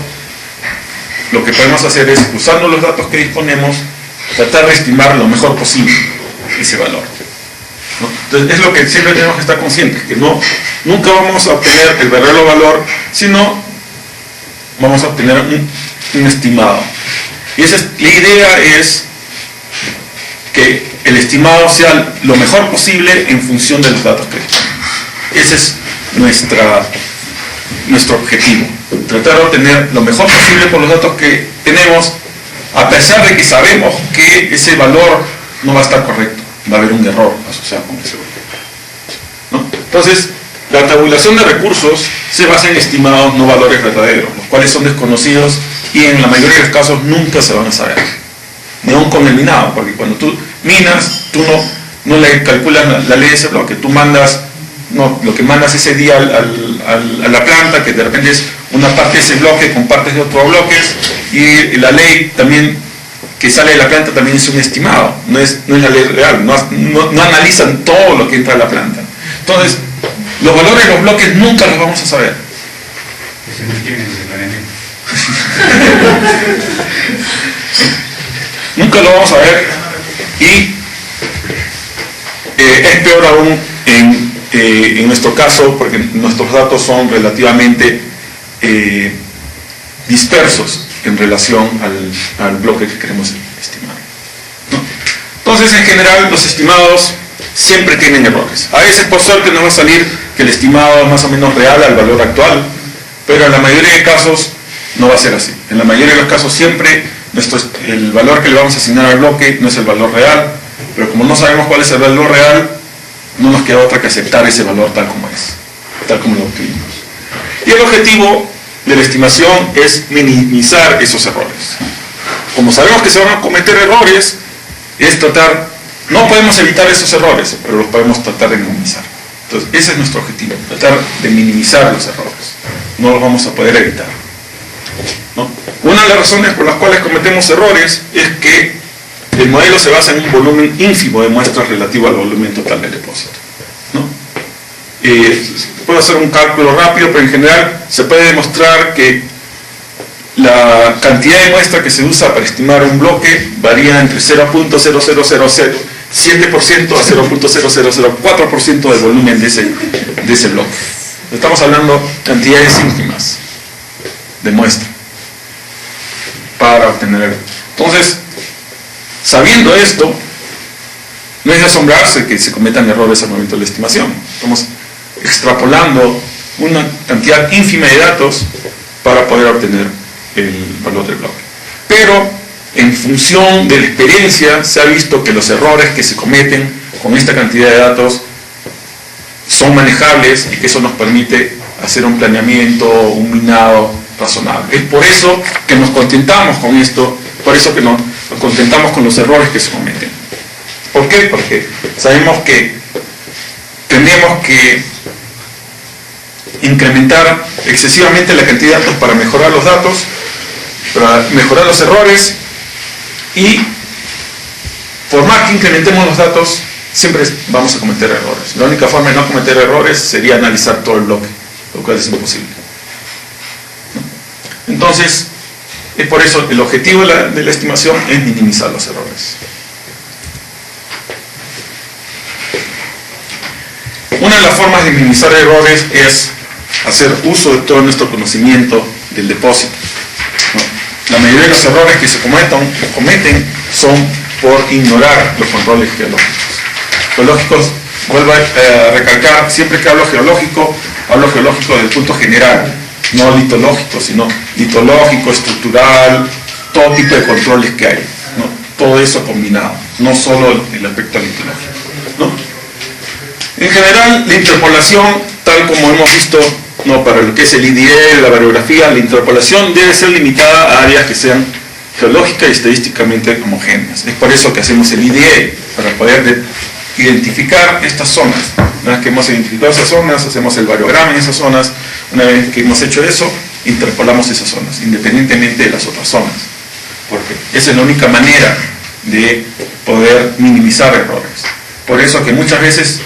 lo que podemos hacer es, usando los datos que disponemos, tratar de estimar lo mejor posible ese valor, ¿no? Entonces, es lo que siempre tenemos que estar conscientes, que nunca vamos a obtener el verdadero valor, sino vamos a obtener un estimado. Y la idea es que el estimado sea lo mejor posible en función de los datos que disponemos. Ese es nuestro objetivo, tratar de obtener lo mejor posible por los datos que tenemos, a pesar de que sabemos que ese valor no va a estar correcto, va a haber un error asociado con ese valor, ¿no? Entonces, la tabulación de recursos se basa en estimados, no valores verdaderos, los cuales son desconocidos y en la mayoría de los casos nunca se van a saber. neón con el minado, porque cuando tú minas, tú no le calculas la ley de ese bloque, tú mandas, lo que mandas ese día a la planta, que de repente es una parte de ese bloque con partes de otros bloques, y la ley también que sale de la planta también es un estimado, no es la ley real, no analizan todo lo que entra a la planta. Entonces, los valores de los bloques nunca los vamos a saber. Ese no tiene de planeamiento. Nunca lo vamos a ver, y es peor aún en nuestro caso, porque nuestros datos son relativamente dispersos en relación al bloque que queremos estimar, ¿no? Entonces, en general, los estimados siempre tienen errores. A veces, por suerte, nos va a salir que el estimado es más o menos real al valor actual, pero en la mayoría de casos no va a ser así. En la mayoría de los casos siempre el valor que le vamos a asignar al bloque no es el valor real, pero como no sabemos cuál es el valor real, no nos queda otra que aceptar ese valor tal como es, tal como lo obtuvimos. Y el objetivo de la estimación es minimizar esos errores. Como sabemos que se van a cometer errores, es no podemos evitar esos errores, pero los podemos tratar de minimizar. Entonces, ese es nuestro objetivo, tratar de minimizar los errores. No los vamos a poder evitar, ¿no? Una de las razones por las cuales cometemos errores es que el modelo se basa en un volumen ínfimo de muestras relativo al volumen total del depósito, ¿no? Puedo hacer un cálculo rápido, pero en general se puede demostrar que la cantidad de muestra que se usa para estimar un bloque varía entre 0.0007% a 0.0004% del volumen de ese bloque. Estamos hablando de cantidades ínfimas de muestra para obtener. Entonces, sabiendo esto, no es de asombrarse que se cometan errores al momento de la estimación. Estamos extrapolando una cantidad ínfima de datos para poder obtener el valor del bloque. Pero, en función de la experiencia, se ha visto que los errores que se cometen con esta cantidad de datos son manejables y que eso nos permite hacer un planeamiento, un minado razonable. Es por eso que nos contentamos con esto, por eso que nos contentamos con los errores que se cometen. ¿Por qué? Porque sabemos que tenemos que incrementar excesivamente la cantidad de datos para mejorar los datos, para mejorar los errores, y por más que incrementemos los datos, siempre vamos a cometer errores. La única forma de no cometer errores sería analizar todo el bloque, lo cual es imposible, ¿no? Entonces, es por eso el objetivo de la estimación es minimizar los errores. Una de las formas de minimizar errores es hacer uso de todo nuestro conocimiento del depósito, ¿no? La mayoría de los errores que se cometen son por ignorar los controles geológicos. Geológicos, vuelvo a recalcar, siempre que hablo geológico desde el punto general, no litológico, sino litológico, estructural, todo tipo de controles que hay, ¿no? Todo eso combinado, no solo el aspecto litológico, ¿no? En general, la interpolación, tal como hemos visto, ¿no?, para lo que es el IDE, la variografía, la interpolación debe ser limitada a áreas que sean geológicas y estadísticamente homogéneas. Es por eso que hacemos el IDE, para poder identificar estas zonas. Una vez que hemos identificado esas zonas, hacemos el variograma en esas zonas. Una vez que hemos hecho eso, interpolamos esas zonas, independientemente de las otras zonas. Porque esa es la única manera de poder minimizar errores. Por eso que muchas veces,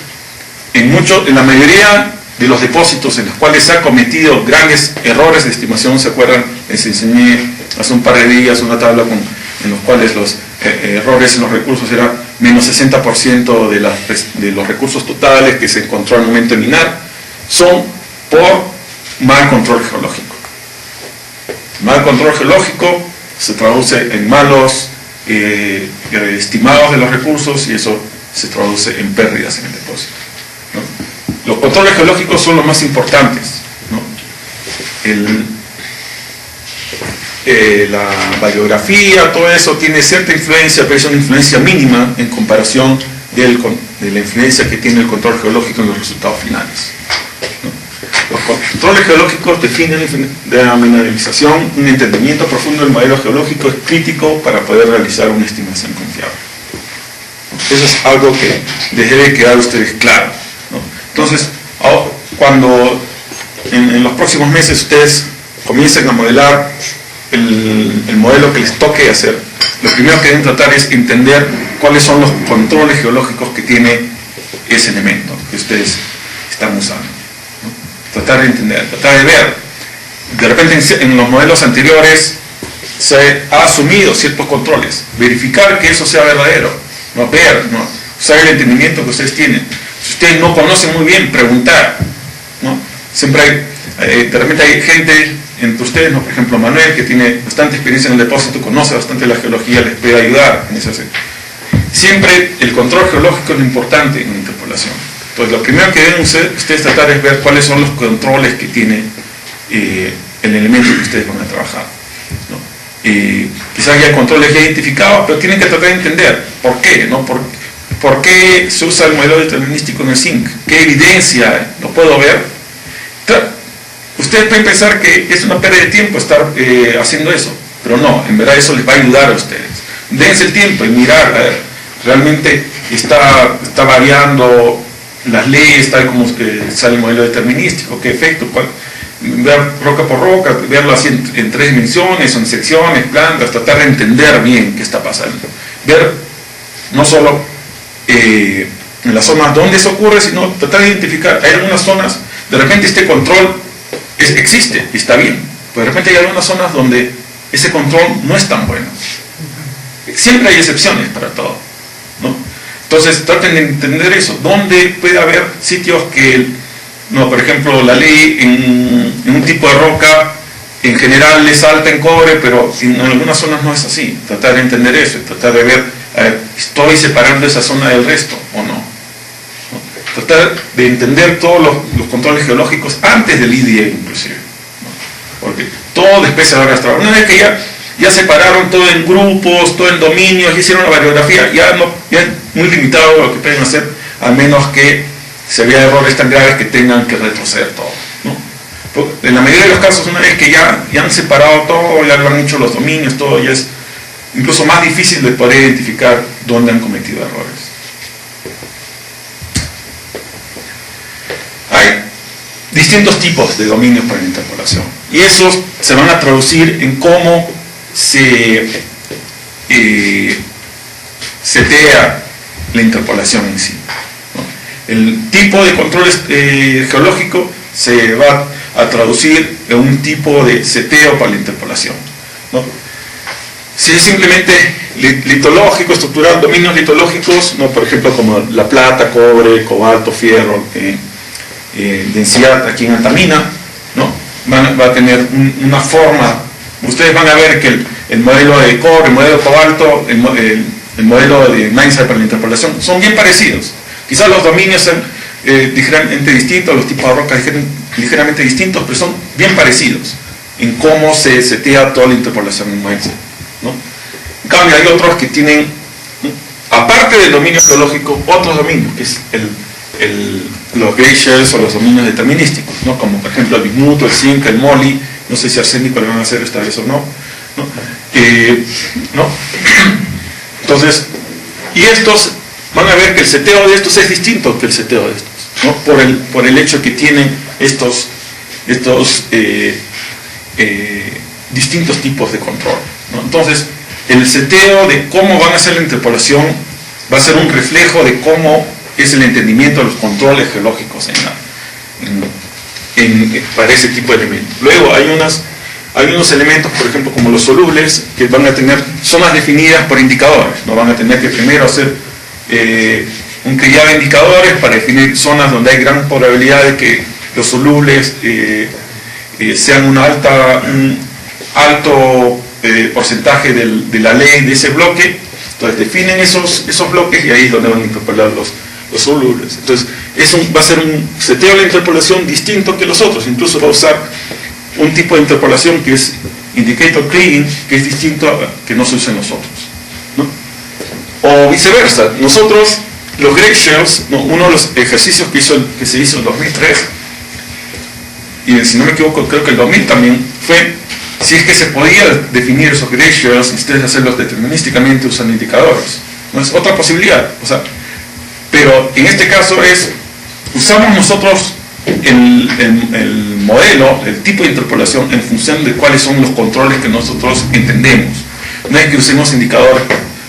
en la mayoría de los depósitos en los cuales se han cometido grandes errores de estimación, ¿se acuerdan? Les enseñé hace un par de días una tabla en los cuales los errores en los recursos eran menos 60% de los recursos totales que se encontró al momento de minar, son por mal control geológico. Mal control geológico se traduce en malos estimados de los recursos, y eso se traduce en pérdidas en el depósito, ¿no? Los controles geológicos son los más importantes, ¿no? La variografía, todo eso tiene cierta influencia, pero es una influencia mínima en comparación de la influencia que tiene el control geológico en los resultados finales, ¿no? Los controles geológicos definen la mineralización. Un entendimiento profundo del modelo geológico es crítico para poder realizar una estimación confiable. Eso es algo que les debe quedar a ustedes claro, ¿no? Entonces, cuando en los próximos meses ustedes comiencen a modelar el modelo que les toque hacer, lo primero que deben tratar es entender cuáles son los controles geológicos que tiene ese elemento que ustedes están usando, ¿no? Tratar de entender, tratar de ver. De repente en los modelos anteriores se ha asumido ciertos controles, verificar que eso sea verdadero, no ver, ¿no? Usar el entendimiento que ustedes tienen. Si ustedes no conocen muy bien, preguntar, ¿no? Siempre hay, de repente hay gente entre ustedes, ¿no? Por ejemplo Manuel, que tiene bastante experiencia en el depósito, conoce bastante la geología, les puede ayudar en ese aspecto. Siempre el control geológico es lo importante en la interpolación. Entonces lo primero que deben ustedes tratar es ver cuáles son los controles que tiene el elemento que ustedes van a trabajar, ¿no? Quizás ya hay controles ya identificados, pero tienen que tratar de entender por qué, ¿no? ¿Por qué se usa el modelo determinístico en el zinc? ¿Qué evidencia hay? ¿Lo puedo ver? Ustedes pueden pensar que es una pérdida de tiempo estar haciendo eso, pero no, en verdad eso les va a ayudar a ustedes. Dense el tiempo y mirar, a ver, realmente está variando las leyes tal como sale el modelo determinístico, qué efecto, ver roca por roca, verlo así en 3 dimensiones, en secciones, plantas, tratar de entender bien qué está pasando. Ver no solo en las zonas donde eso ocurre, sino tratar de identificar. Hay algunas zonas, de repente este control existe y está bien, pero de repente hay algunas zonas donde ese control no es tan bueno. Siempre hay excepciones para todo, ¿no? Entonces traten de entender eso, dónde puede haber sitios que, no, por ejemplo, la ley en un tipo de roca en general es alta en cobre, pero en algunas zonas no es así. Tratar de entender eso, tratar de ver, ¿estoy separando esa zona del resto o no? Tratar de entender todos los controles geológicos antes del IDA inclusive, ¿no? Porque todo después se va a arrastrar. Una vez que ya separaron todo en grupos, todo en dominios, ya hicieron una variografía, ya es muy limitado lo que pueden hacer, a menos que se vean errores tan graves que tengan que retroceder todo, ¿no? En la mayoría de los casos, una vez que ya han separado todo, ya lo han hecho los dominios, todo, ya es incluso más difícil de poder identificar dónde han cometido errores. Hay distintos tipos de dominios para la interpolación y esos se van a traducir en cómo se setea la interpolación en sí, ¿no? El tipo de control geológico se va a traducir en un tipo de seteo para la interpolación, ¿no? Si es simplemente litológico, estructural, dominios litológicos, ¿no? Por ejemplo como la plata, cobre, cobalto, fierro, densidad aquí en altamina, ¿no? Va a tener una forma. Ustedes van a ver que el modelo de cobre, el modelo de cobalto, el modelo de Mainzer para la interpolación son bien parecidos. Quizás los dominios son ligeramente distintos, los tipos de rocas ligeramente distintos, pero son bien parecidos en cómo se setea toda la interpolación en Mainzer, ¿no? En cambio hay otros que tienen, aparte del dominio geológico, otros dominios, que es los glaciers o los dominios determinísticos, ¿no? Como por ejemplo el bismuto, el zinc, el moly. No sé si arsénico le van a hacer esta vez o no, ¿no? Entonces, y estos van a ver que el seteo de estos es distinto que el seteo de estos, ¿no? Por el hecho que tienen estos distintos tipos de control, ¿no? Entonces, el seteo de cómo van a hacer la interpolación va a ser un reflejo de cómo es el entendimiento de los controles geológicos para ese tipo de elementos. Luego hay unos elementos, por ejemplo, como los solubles, que van a tener zonas definidas por indicadores, ¿no? Van a tener que primero hacer un trillado de indicadores para definir zonas donde hay gran probabilidad de que los solubles sean un alto porcentaje de la ley de ese bloque. Entonces definen esos bloques y ahí es donde van a interpolar los solubles. Entonces va a ser un seteo de la interpolación distinto que los otros. Incluso va a usar un tipo de interpolación que es indicator cleaning, que es distinto a que no se usa en los otros, ¿no? O viceversa. Nosotros, los glaciers, ¿no? Uno de los ejercicios que se hizo en 2003, y si no me equivoco, creo que el 2000 también, fue si es que se podía definir esos gray shares y ustedes hacerlos determinísticamente usando indicadores. ¿No? Es otra posibilidad. O sea, pero en este caso usamos nosotros el modelo, el tipo de interpolación en función de cuáles son los controles que nosotros entendemos. No es que usemos indicadores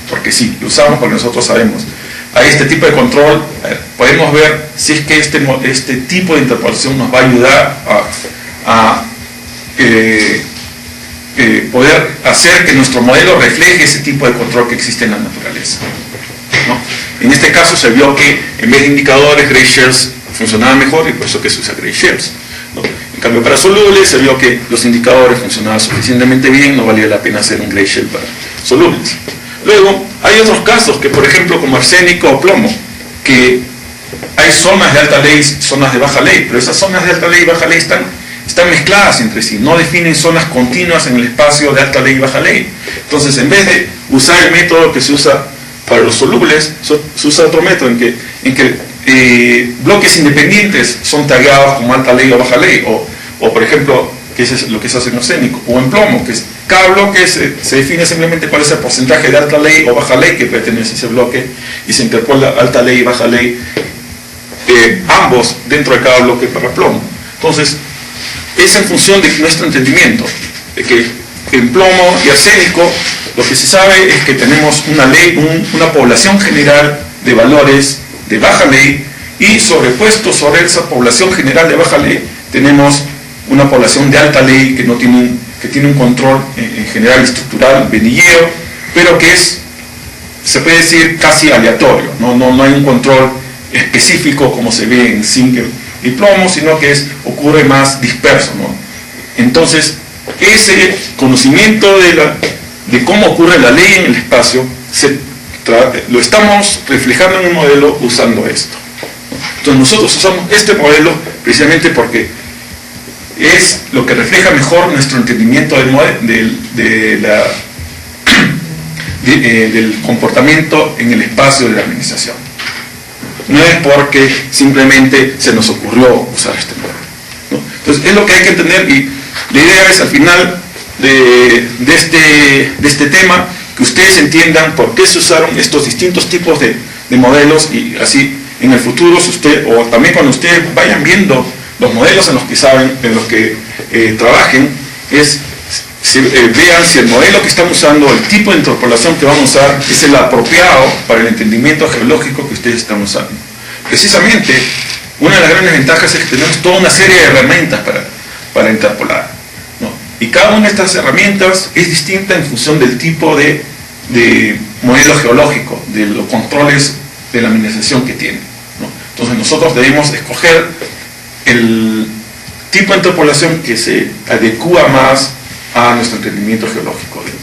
porque sí, lo usamos porque nosotros sabemos. A este tipo de control podemos ver si es que este tipo de interpolación nos va a ayudar a poder hacer que nuestro modelo refleje ese tipo de control que existe en la naturaleza, ¿no? En este caso se vio que en vez de indicadores, gray shares funcionaban mejor y por eso que se usa gray shares, ¿no? En cambio para solubles se vio que los indicadores funcionaban suficientemente bien, no valía la pena hacer un gray share para solubles. Luego hay otros casos que, por ejemplo, como arsénico o plomo, que hay zonas de alta ley, zonas de baja ley, pero esas zonas de alta ley y baja ley están mezcladas entre sí, no definen zonas continuas en el espacio de alta ley y baja ley. Entonces, en vez de usar el método que se usa para los solubles, se usa otro método en que bloques independientes son tagueados como alta ley o baja ley, o por ejemplo, que es lo que se hace en arsénico, o en plomo, que cada bloque se define simplemente cuál es el porcentaje de alta ley o baja ley que pertenece a ese bloque, y se interpola alta ley y baja ley, ambos dentro de cada bloque para plomo. Entonces, es en función de nuestro entendimiento, de que en plomo y arsénico lo que se sabe es que tenemos una población general de valores de baja ley, y sobrepuesto sobre esa población general de baja ley tenemos una población de alta ley que tiene un control en general estructural venillero, pero que se puede decir casi aleatorio, no hay un control específico como se ve en zinc y plomo, sino que ocurre más disperso, ¿no? Entonces, ese conocimiento de cómo ocurre la ley en el espacio lo estamos reflejando en un modelo usando esto. Entonces nosotros usamos este modelo precisamente porque es lo que refleja mejor nuestro entendimiento del comportamiento en el espacio de la administración. No es porque simplemente se nos ocurrió usar este modelo, ¿no? Entonces es lo que hay que entender, y la idea es al final de este tema que ustedes entiendan por qué se usaron estos distintos tipos de modelos, y así en el futuro, o también cuando ustedes vayan viendo los modelos en los que trabajen, vean si el modelo que están usando, el tipo de interpolación que vamos a usar, es el apropiado para el entendimiento geológico que ustedes están usando. Precisamente, una de las grandes ventajas es que tenemos toda una serie de herramientas para interpolar, ¿no? Y cada una de estas herramientas es distinta en función del tipo de modelo geológico, de los controles de la mineralización que tiene, ¿no? Entonces nosotros debemos escoger el tipo de interpolación que se adecua más a nuestro entendimiento geológico del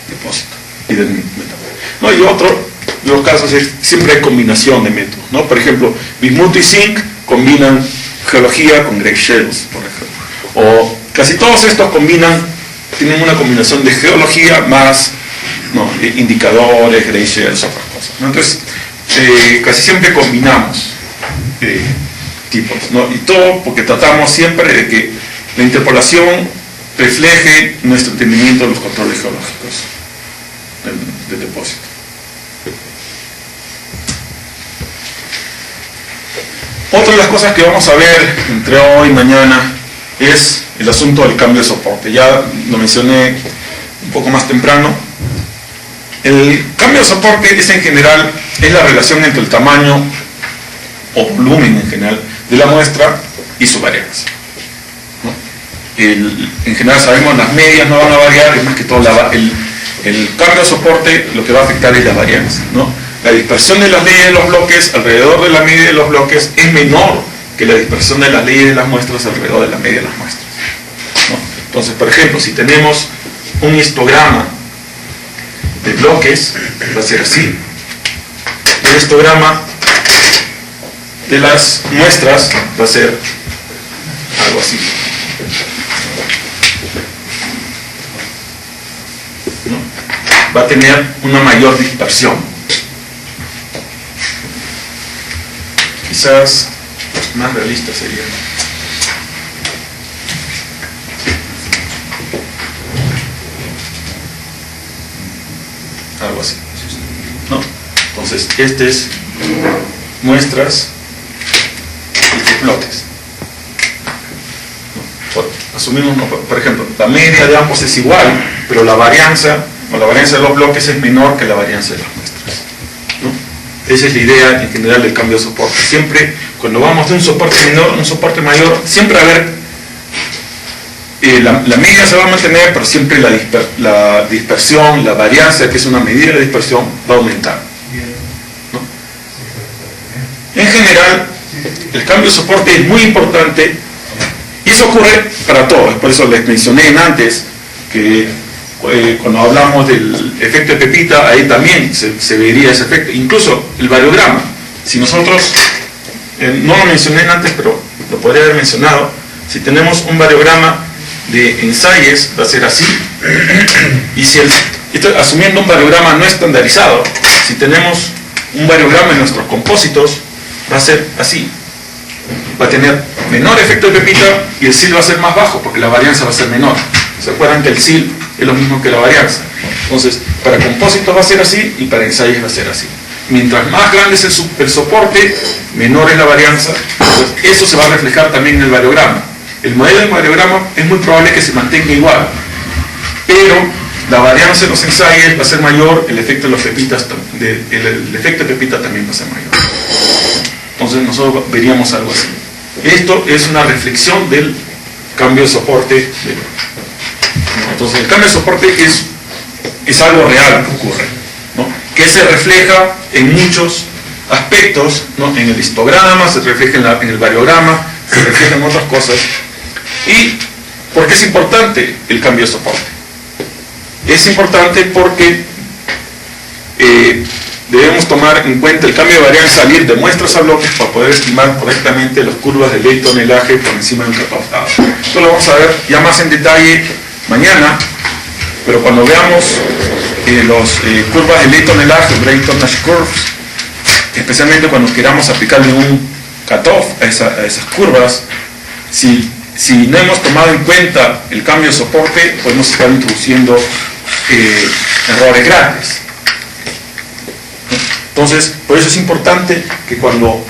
depósito y del método, ¿no? Y otro de los casos es siempre hay combinación de métodos, ¿no? Por ejemplo, bismuto y zinc combinan geología con gray shares, por ejemplo, o casi todos estos tienen una combinación de geología más, ¿no?, indicadores, gray shares, otras cosas, ¿no? Entonces casi siempre combinamos tipos, ¿no? Y todo porque tratamos siempre de que la interpolación refleje nuestro entendimiento de los controles geológicos del depósito. Otra de las cosas que vamos a ver entre hoy y mañana es el asunto del cambio de soporte. Ya lo mencioné un poco más temprano. El cambio de soporte es en general la relación entre el tamaño o volumen en general de la muestra y su varianza, ¿no? En general sabemos las medias no van a variar, es más que todo el cambio de soporte lo que va a afectar es la varianza, ¿no? La dispersión de las leyes de los bloques alrededor de la media de los bloques es menor que la dispersión de las leyes de las muestras alrededor de la media de las muestras, ¿no? Entonces, por ejemplo, si tenemos un histograma de bloques, va a ser así. El histograma de las muestras va a ser algo así, ¿no? Va a tener una mayor dispersión. Quizás más realista sería algo así, ¿no? Entonces, este es muestras y plotes. Asumimos, por ejemplo, la media de ambos es igual, pero la varianza de los bloques es menor que la varianza de las muestras, ¿no? Esa es la idea en general del cambio de soporte. Siempre, cuando vamos de un soporte menor a un soporte mayor, siempre va a haber, la media se va a mantener, pero siempre la dispersión, la varianza, que es una medida de dispersión, va a aumentar, ¿no? En general, el cambio de soporte es muy importante. Y eso ocurre para todos, por eso les mencioné antes que cuando hablamos del efecto de Pepita, ahí también se vería ese efecto, incluso el variograma. Si nosotros, no lo mencioné antes, pero lo podría haber mencionado, si tenemos un variograma de ensayos, va a ser así, y si estoy asumiendo un variograma no estandarizado, si tenemos un variograma en nuestros compósitos, va a ser así. Va a tener menor efecto de Pepita y el SIL va a ser más bajo porque la varianza va a ser menor. ¿Se acuerdan que el SIL es lo mismo que la varianza? Entonces, para compósitos va a ser así y para ensayos va a ser así. Mientras más grande es el soporte, menor es la varianza. Pues eso se va a reflejar también en el variograma. El modelo del variograma es muy probable que se mantenga igual, pero la varianza de los ensayos va a ser mayor, el efecto de los Pepitas, el efecto de Pepita también va a ser mayor. Entonces nosotros veríamos algo así. Esto es una reflexión del cambio de soporte. Entonces el cambio de soporte es algo real que ocurre, ¿no? Que se refleja en muchos aspectos, ¿no? En el histograma, se refleja en el variograma, se refleja en otras cosas. ¿Y por qué es importante el cambio de soporte? Es importante porque debemos tomar en cuenta el cambio de varianza salir de muestras a bloques para poder estimar correctamente las curvas de ley tonelaje por encima de un cutoff. Esto lo vamos a ver ya más en detalle mañana, pero cuando veamos las curvas de ley tonelaje, Gray Tonnage Curves, especialmente cuando queramos aplicarle un cutoff a esas curvas, si no hemos tomado en cuenta el cambio de soporte, podemos estar introduciendo errores grandes. Entonces, por eso es importante que cuando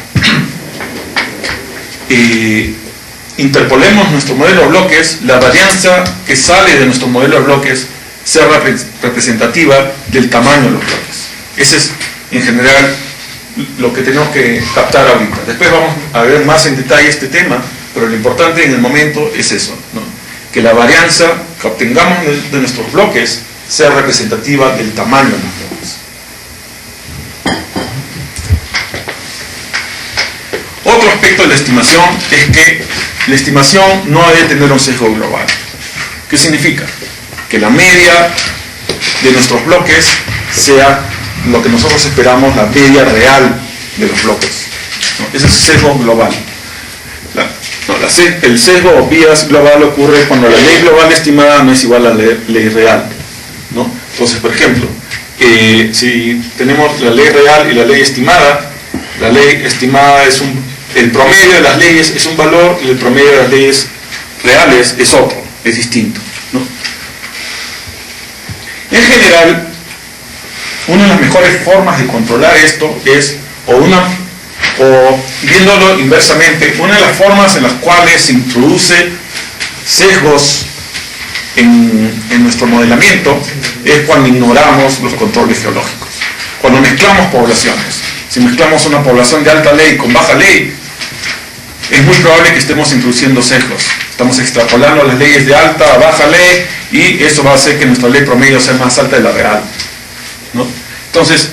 interpolemos nuestro modelo de bloques, la varianza que sale de nuestro modelo de bloques sea representativa del tamaño de los bloques. Ese es, en general, lo que tenemos que captar ahorita. Después vamos a ver más en detalle este tema, pero lo importante en el momento es eso, ¿no? Que la varianza que obtengamos de nuestros bloques sea representativa del tamaño de los bloques. Otro aspecto de la estimación es que la estimación no debe tener un sesgo global. ¿Qué significa? Que la media de nuestros bloques sea lo que nosotros esperamos, la media real de los bloques, ¿no? Ese es el sesgo global. El sesgo o bias global ocurre cuando la ley global estimada no es igual a la ley real, ¿no? Entonces, por ejemplo, si tenemos la ley real y la ley estimada, la ley estimada es el promedio de las leyes es un valor y el promedio de las leyes reales es otro, es distinto, ¿no? En general, una de las mejores formas de controlar esto es, o viéndolo inversamente, una de las formas en las cuales se introduce sesgos en nuestro modelamiento es cuando ignoramos los controles geológicos, cuando mezclamos poblaciones. Si mezclamos una población de alta ley con baja ley, es muy probable que estemos introduciendo sesgos. Estamos extrapolando las leyes de alta a baja ley y eso va a hacer que nuestra ley promedio sea más alta de la real, ¿no? Entonces,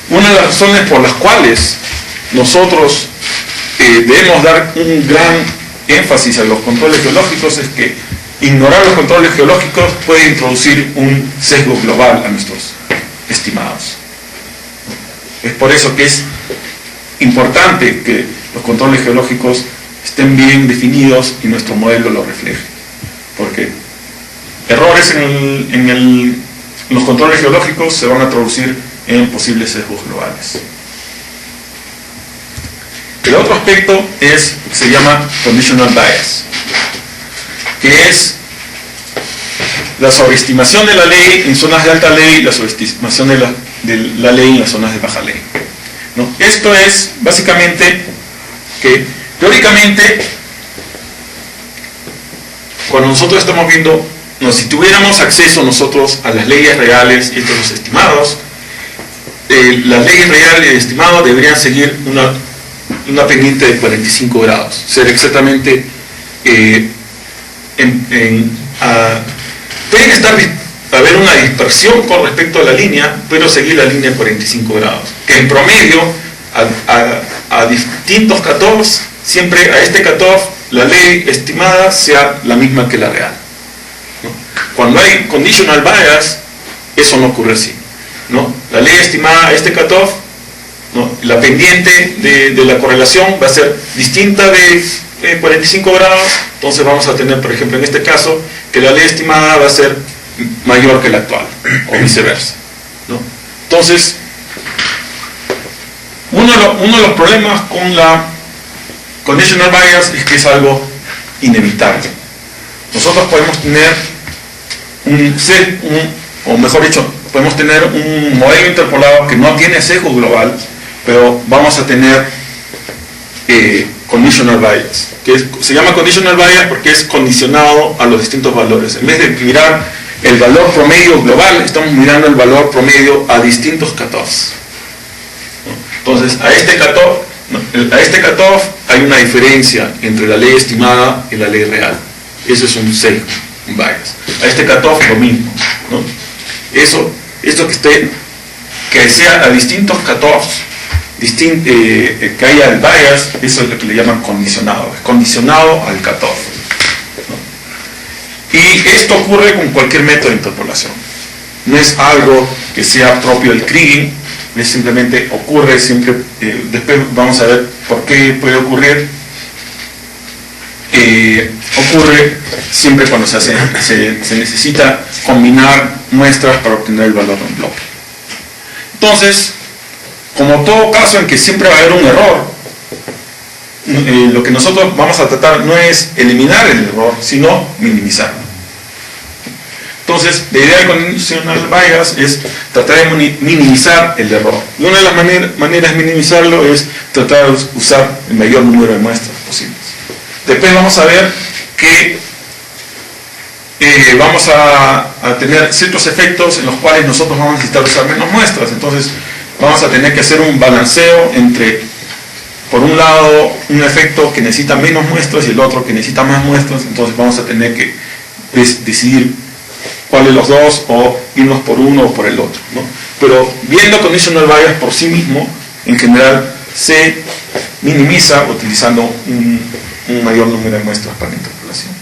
una de las razones por las cuales nosotros debemos dar un gran énfasis a los controles geológicos es que ignorar los controles geológicos puede introducir un sesgo global a nuestros estimados. Es por eso que es importante que los controles geológicos estén bien definidos y nuestro modelo lo refleje. Porque errores en los controles geológicos se van a traducir en posibles sesgos globales. El otro aspecto se llama conditional bias, que es la sobreestimación de la ley en zonas de alta ley, la sobreestimación de la ley en las zonas de baja ley, ¿no? Esto es básicamente que teóricamente, cuando nosotros estamos viendo, no, si tuviéramos acceso nosotros a las leyes reales y estos los estimados, las leyes reales y el estimado deberían seguir una pendiente de 45 grados, ser exactamente pueden haber una dispersión con respecto a la línea, pero seguir la línea 45 grados, que en promedio a distintos cutoffs, siempre a este cutoff la ley estimada sea la misma que la real, ¿no? Cuando hay conditional bias, eso no ocurre así, ¿no? La ley estimada a este cutoff, ¿no? La pendiente de la correlación va a ser distinta de 45 grados, entonces vamos a tener, por ejemplo, en este caso, que la ley estimada va a ser mayor que la actual, o viceversa, ¿no? Entonces, uno de los problemas con la conditional bias es que es algo inevitable. Nosotros podemos tener o mejor dicho, podemos tener un modelo interpolado que no tiene sesgo global, pero vamos a tener conditional bias, se llama conditional bias porque es condicionado a los distintos valores. En vez de mirar el valor promedio global, estamos mirando el valor promedio a distintos cutoffs. Entonces, a este cutoff hay una diferencia entre la ley estimada y la ley real. Eso es un sesgo, un bias. A este cutoff lo mismo, ¿no? Esto que sea a distintos cutoffs, que haya el bias, eso es lo que le llaman condicionado, es condicionado al cutoff, ¿no? Y esto ocurre con cualquier método de interpolación, no es algo que sea propio del Kriging, es simplemente ocurre siempre. Después vamos a ver por qué puede ocurrir. Ocurre siempre cuando se necesita combinar muestras para obtener el valor de un bloque. Entonces, como todo caso en que siempre va a haber un error, lo que nosotros vamos a tratar no es eliminar el error, sino minimizarlo. Entonces, la idea de conditional bias es tratar de minimizar el error. Y una de las maneras de minimizarlo es tratar de usar el mayor número de muestras posibles. Después vamos a ver que vamos a tener ciertos efectos en los cuales nosotros vamos a necesitar usar menos muestras. Entonces, vamos a tener que hacer un balanceo entre, por un lado, un efecto que necesita menos muestras y el otro que necesita más muestras. Entonces, vamos a tener que decidir cuál de los dos, o irnos por uno o por el otro, ¿no? Pero viendo conditional bias por sí mismo, en general se minimiza utilizando un mayor número de muestras para la interpolación,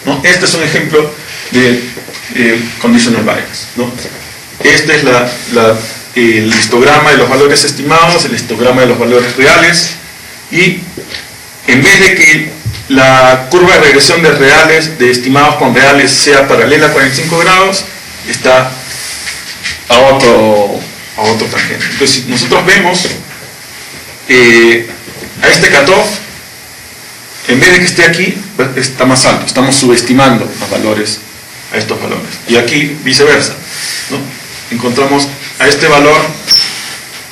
¿no? Este es un ejemplo de conditional bias, ¿no? Este es el histograma de los valores estimados, el histograma de los valores reales, y en vez de que la curva de regresión de reales, de estimados con reales, sea paralela a 45 grados, está a otro tangente. Entonces, si nosotros vemos a este cutoff, en vez de que esté aquí, está más alto, estamos subestimando a estos valores. Y aquí viceversa, ¿no? Encontramos a este valor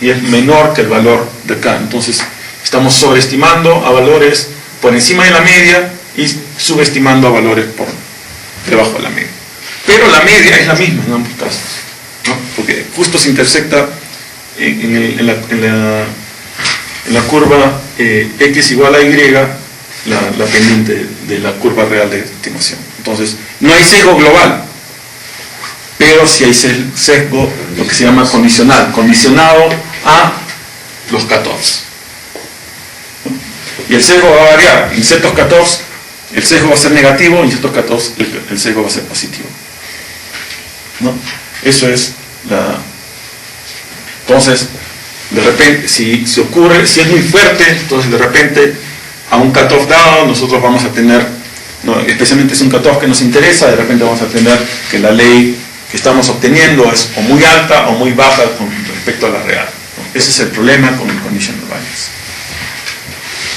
y es menor que el valor de acá. Entonces, estamos sobreestimando a valores por encima de la media y subestimando a valores por debajo de la media. Pero la media es la misma en ambos casos, ¿no? Porque justo se intersecta en la curva x igual a y, la pendiente de la curva real de estimación. Entonces, no hay sesgo global, pero sí hay sesgo, lo que se llama condicionado a los cutoffs. Y el sesgo va a variar. En ciertos cutoffs el sesgo va a ser negativo, y en ciertos cutoffs el sesgo va a ser positivo, ¿no? Eso es Entonces, de repente, si es muy fuerte, entonces de repente a un cutoff dado nosotros vamos a tener, ¿no? Especialmente si es un cutoff que nos interesa, de repente vamos a tener que la ley que estamos obteniendo es o muy alta o muy baja con respecto a la real, ¿no? Ese es el problema con el conditional bias.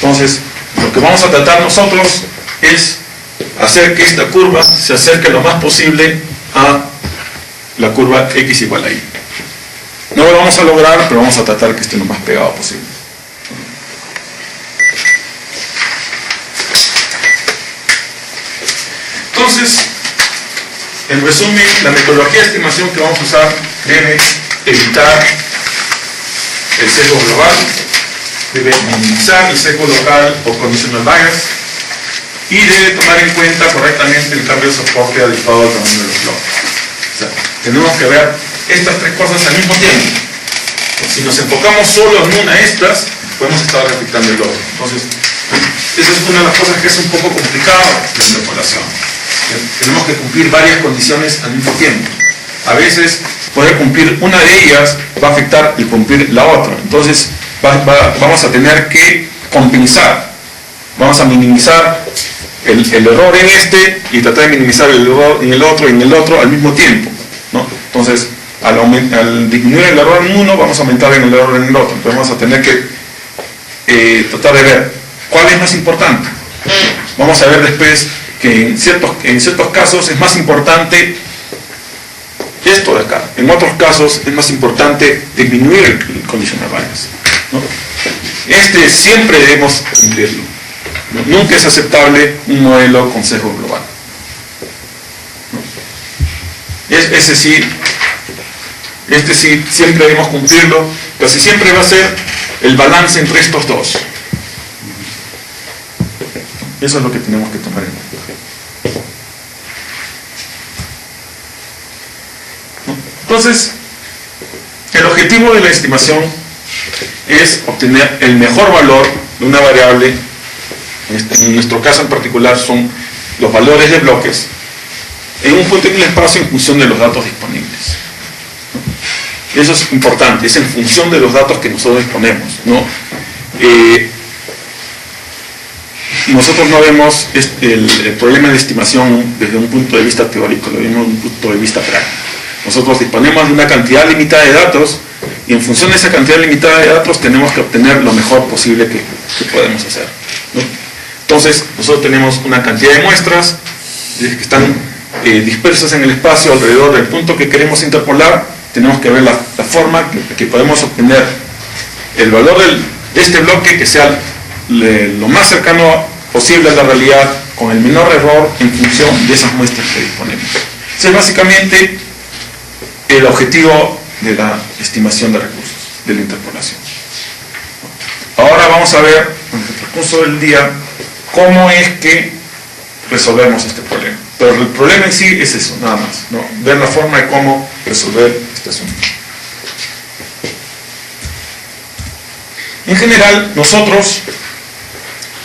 Entonces, lo que vamos a tratar nosotros es hacer que esta curva se acerque lo más posible a la curva x igual a y. No lo vamos a lograr, pero vamos a tratar que esté lo más pegado posible. Entonces, en resumen, la metodología de estimación que vamos a usar debe evitar el sesgo global, debe minimizar el sesgo local o conditional bias y debe tomar en cuenta correctamente el cambio de soporte adecuado al tamaño de los bloques. O sea, tenemos que ver estas tres cosas al mismo tiempo. Si nos enfocamos solo en una de estas, podemos estar afectando el otro. Entonces, esa es una de las cosas que es un poco complicado en la interpolación. Tenemos que cumplir varias condiciones al mismo tiempo. A veces, poder cumplir una de ellas va a afectar el cumplir la otra. Entonces, vamos a tener que compensar. Vamos a minimizar el error en este y tratar de minimizar el error en el otro y en el otro al mismo tiempo, ¿no? Entonces, al disminuir el error en uno, vamos a aumentar el error en el otro. Entonces, vamos a tener que tratar de ver cuál es más importante. Vamos a ver después que en ciertos casos es más importante esto de acá. En otros casos es más importante disminuir el conditional bias, ¿no? Este siempre debemos cumplirlo. Nunca es aceptable un modelo con sesgo global, ¿no? Este sí siempre debemos cumplirlo, casi siempre va a ser el balance entre estos dos. Eso es lo que tenemos que tomar en cuenta. Entonces, el objetivo de la estimación es obtener el mejor valor de una variable. En nuestro caso en particular son los valores de bloques en un punto en el espacio en función de los datos disponibles. Eso es importante, es en función de los datos que nosotros disponemos, ¿no? Nosotros no vemos el problema de estimación desde un punto de vista teórico, lo vemos desde un punto de vista práctico. Nosotros disponemos de una cantidad limitada de datos y en función de esa cantidad limitada de datos tenemos que obtener lo mejor posible que podemos hacer, ¿no? Entonces, nosotros tenemos una cantidad de muestras que están dispersas en el espacio alrededor del punto que queremos interpolar. Tenemos que ver la forma que podemos obtener el valor de este bloque que sea lo más cercano posible a la realidad con el menor error en función de esas muestras que disponemos. Ese es básicamente el objetivo de la estimación de recursos, de la interpolación. Ahora vamos a ver en el transcurso del día cómo es que resolvemos este problema. Pero el problema en sí es eso, nada más, ¿no? Ver la forma de cómo resolver este asunto. En general, nosotros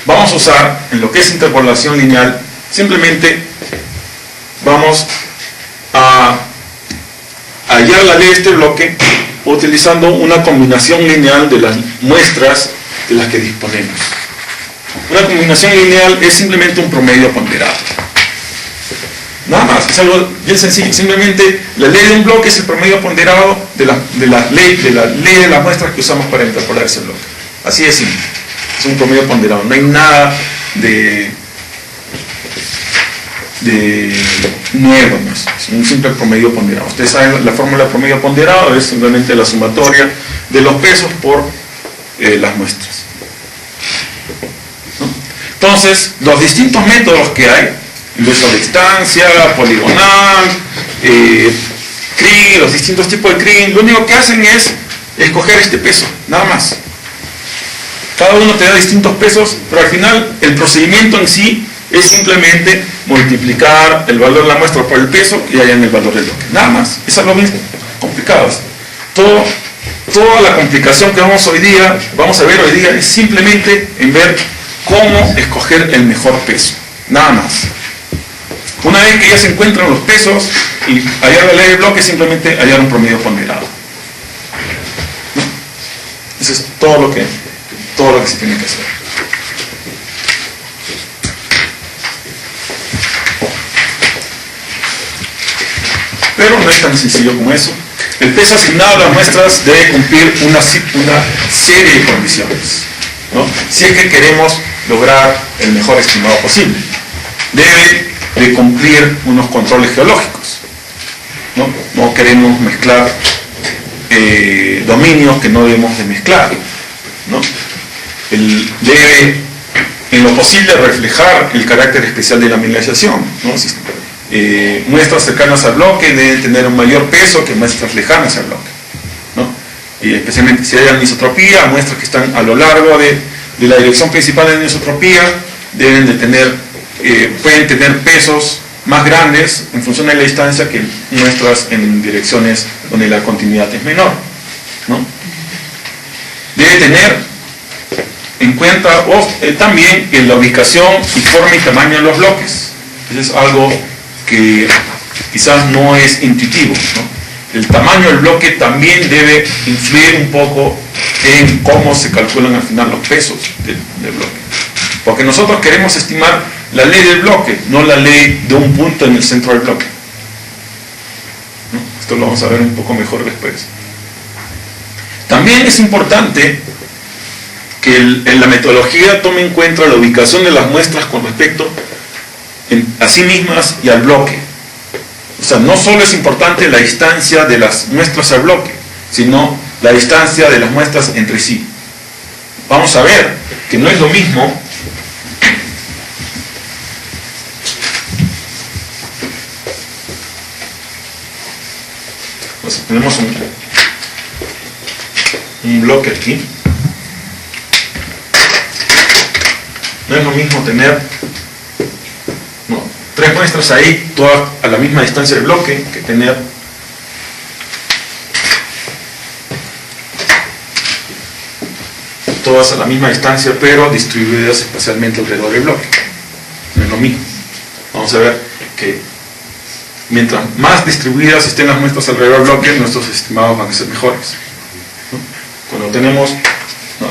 vamos a usar, en lo que es interpolación lineal, simplemente vamos a hallar la ley de este bloque utilizando una combinación lineal de las muestras de las que disponemos. Una combinación lineal es simplemente un promedio ponderado. Nada más, es algo bien sencillo. Simplemente la ley de un bloque es el promedio ponderado de la ley de las muestras que usamos para interpolar ese bloque. Así de simple. Es un promedio ponderado. No hay nada de nuevo, ¿no? Es un simple promedio ponderado. Ustedes saben, la fórmula de promedio ponderado es simplemente la sumatoria de los pesos por las muestras, ¿no? Entonces, los distintos métodos que hay, inverso de distancia, poligonal, Kriging, los distintos tipos de Kriging, lo único que hacen es escoger este peso, nada más. Cada uno te da distintos pesos, pero al final el procedimiento en sí es simplemente multiplicar el valor de la muestra por el peso y hallar el valor del bloque. Nada más, es algo bien complicado. Toda la complicación que vamos a ver hoy día es simplemente en ver cómo escoger el mejor peso. Nada más. Una vez que ya se encuentran los pesos y hallar la ley del bloque, simplemente hallar un promedio ponderado, ¿no? Eso es todo lo que se tiene que hacer. Pero no es tan sencillo como eso. El peso asignado a las muestras debe cumplir una serie de condiciones, ¿no? Si es que queremos lograr el mejor estimado posible. debe de cumplir unos controles geológicos. No queremos mezclar dominios que no debemos de mezclar, ¿no? Debe en lo posible reflejar el carácter especial de la mineralización, ¿no? Muestras cercanas al bloque deben tener un mayor peso que muestras lejanas al bloque, ¿no? Y especialmente si hay anisotropía, muestras que están a lo largo de la dirección principal de anisotropía deben de tener, pueden tener pesos más grandes en función de la distancia que muestras en direcciones donde la continuidad es menor, ¿no? Debe tener en cuenta también en la ubicación y forma y tamaño de los bloques. Eso es algo que quizás no es intuitivo, ¿no? El tamaño del bloque también debe influir un poco en cómo se calculan al final los pesos del bloque. Porque nosotros queremos estimar la ley del bloque, no la ley de un punto en el centro del bloque, ¿no? Esto lo vamos a ver un poco mejor después. También es importante que en la metodología tome en cuenta la ubicación de las muestras con respecto a sí mismas y al bloque. O sea, no solo es importante la distancia de las muestras al bloque, sino la distancia de las muestras entre sí. Vamos a ver que no es lo mismo tenemos un bloque aquí. No es lo mismo tener tres muestras ahí, todas a la misma distancia del bloque, que tener todas a la misma distancia, pero distribuidas espacialmente alrededor del bloque. No es lo mismo. Vamos a ver que mientras más distribuidas estén las muestras alrededor del bloque, nuestros estimados van a ser mejores, ¿no? Cuando tenemos,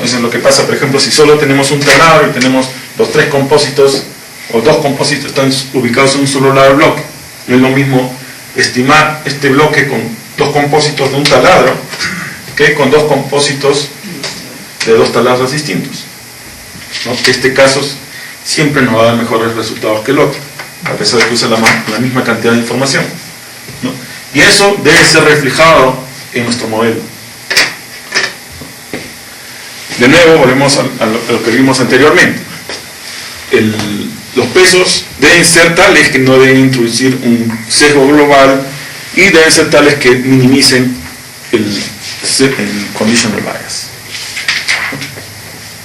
eso es lo que pasa, por ejemplo, si solo tenemos un taladro y tenemos los tres compósitos, o dos compósitos están ubicados en un solo lado del bloque, no es lo mismo estimar este bloque con dos compósitos de un taladro que con dos compósitos de dos taladros distintos, ¿no? Este caso siempre nos va a dar mejores resultados que el otro, a pesar de que usa la misma cantidad de información, ¿no? Y eso debe ser reflejado en nuestro modelo. De nuevo, volvemos a lo que vimos anteriormente. Los pesos deben ser tales que no deben introducir un sesgo global y deben ser tales que minimicen el conditional bias.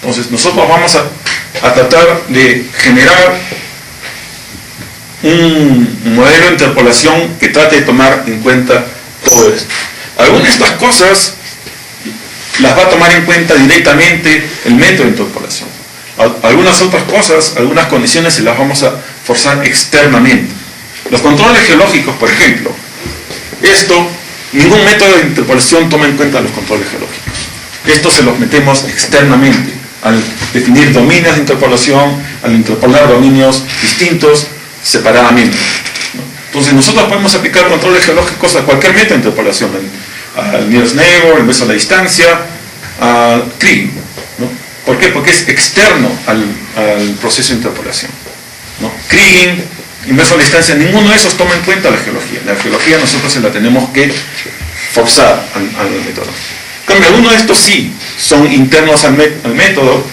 Entonces, nosotros vamos a tratar de generar un modelo de interpolación que trate de tomar en cuenta todo esto. Algunas de estas cosas las va a tomar en cuenta directamente el método de interpolación. Algunas otras cosas, algunas condiciones se las vamos a forzar externamente. Los controles geológicos, por ejemplo, ningún método de interpolación toma en cuenta los controles geológicos. Estos se los metemos externamente al definir dominios de interpolación, al interpolar dominios distintos separadamente, ¿no? Entonces nosotros podemos aplicar controles geológicos a cualquier método de interpolación, al nearest neighbor, inverso a la distancia, al kriging, ¿no? ¿Por qué? Porque es externo al proceso de interpolación, ¿no? Kriging, inverso a la distancia, ninguno de esos toma en cuenta la geología. La geología nosotros se la tenemos que forzar al método. En cambio, algunos de estos sí son internos al método.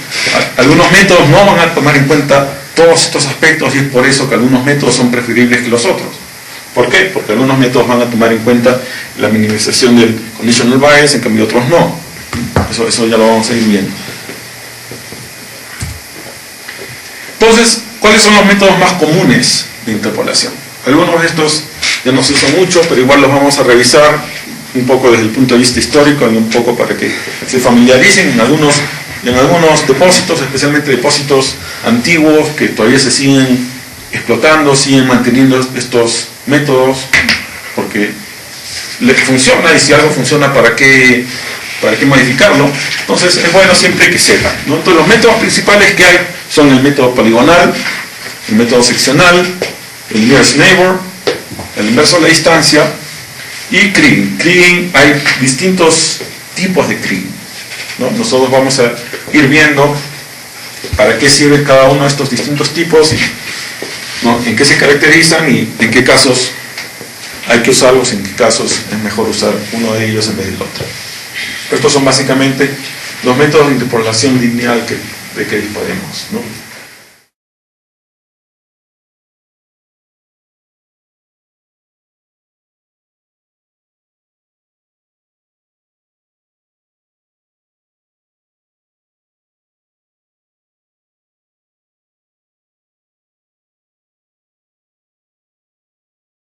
Algunos métodos no van a tomar en cuenta todos estos aspectos y es por eso que algunos métodos son preferibles que los otros. ¿Por qué? Porque algunos métodos van a tomar en cuenta la minimización del conditional bias, en cambio otros no. Eso ya lo vamos a ir viendo. Entonces, ¿cuáles son los métodos más comunes de interpolación? Algunos de estos ya no se usan mucho, pero igual los vamos a revisar un poco desde el punto de vista histórico y un poco para que se familiaricen en algunos depósitos, especialmente depósitos antiguos que todavía se siguen explotando, siguen manteniendo estos métodos porque les funciona, y si algo funciona, ¿para qué modificarlo? Entonces es bueno siempre que sepan, ¿no? Entonces los métodos principales que hay son el método poligonal, el método seccional, el nearest neighbor, el inverso a la distancia y kriging. Kriging, hay distintos tipos de kriging, ¿no? Nosotros vamos a ir viendo para qué sirve cada uno de estos distintos tipos ¿no? En qué se caracterizan y en qué casos hay que usarlos, en qué casos es mejor usar uno de ellos en vez del otro. Estos son básicamente los métodos de interpolación lineal de que disponemos, ¿no?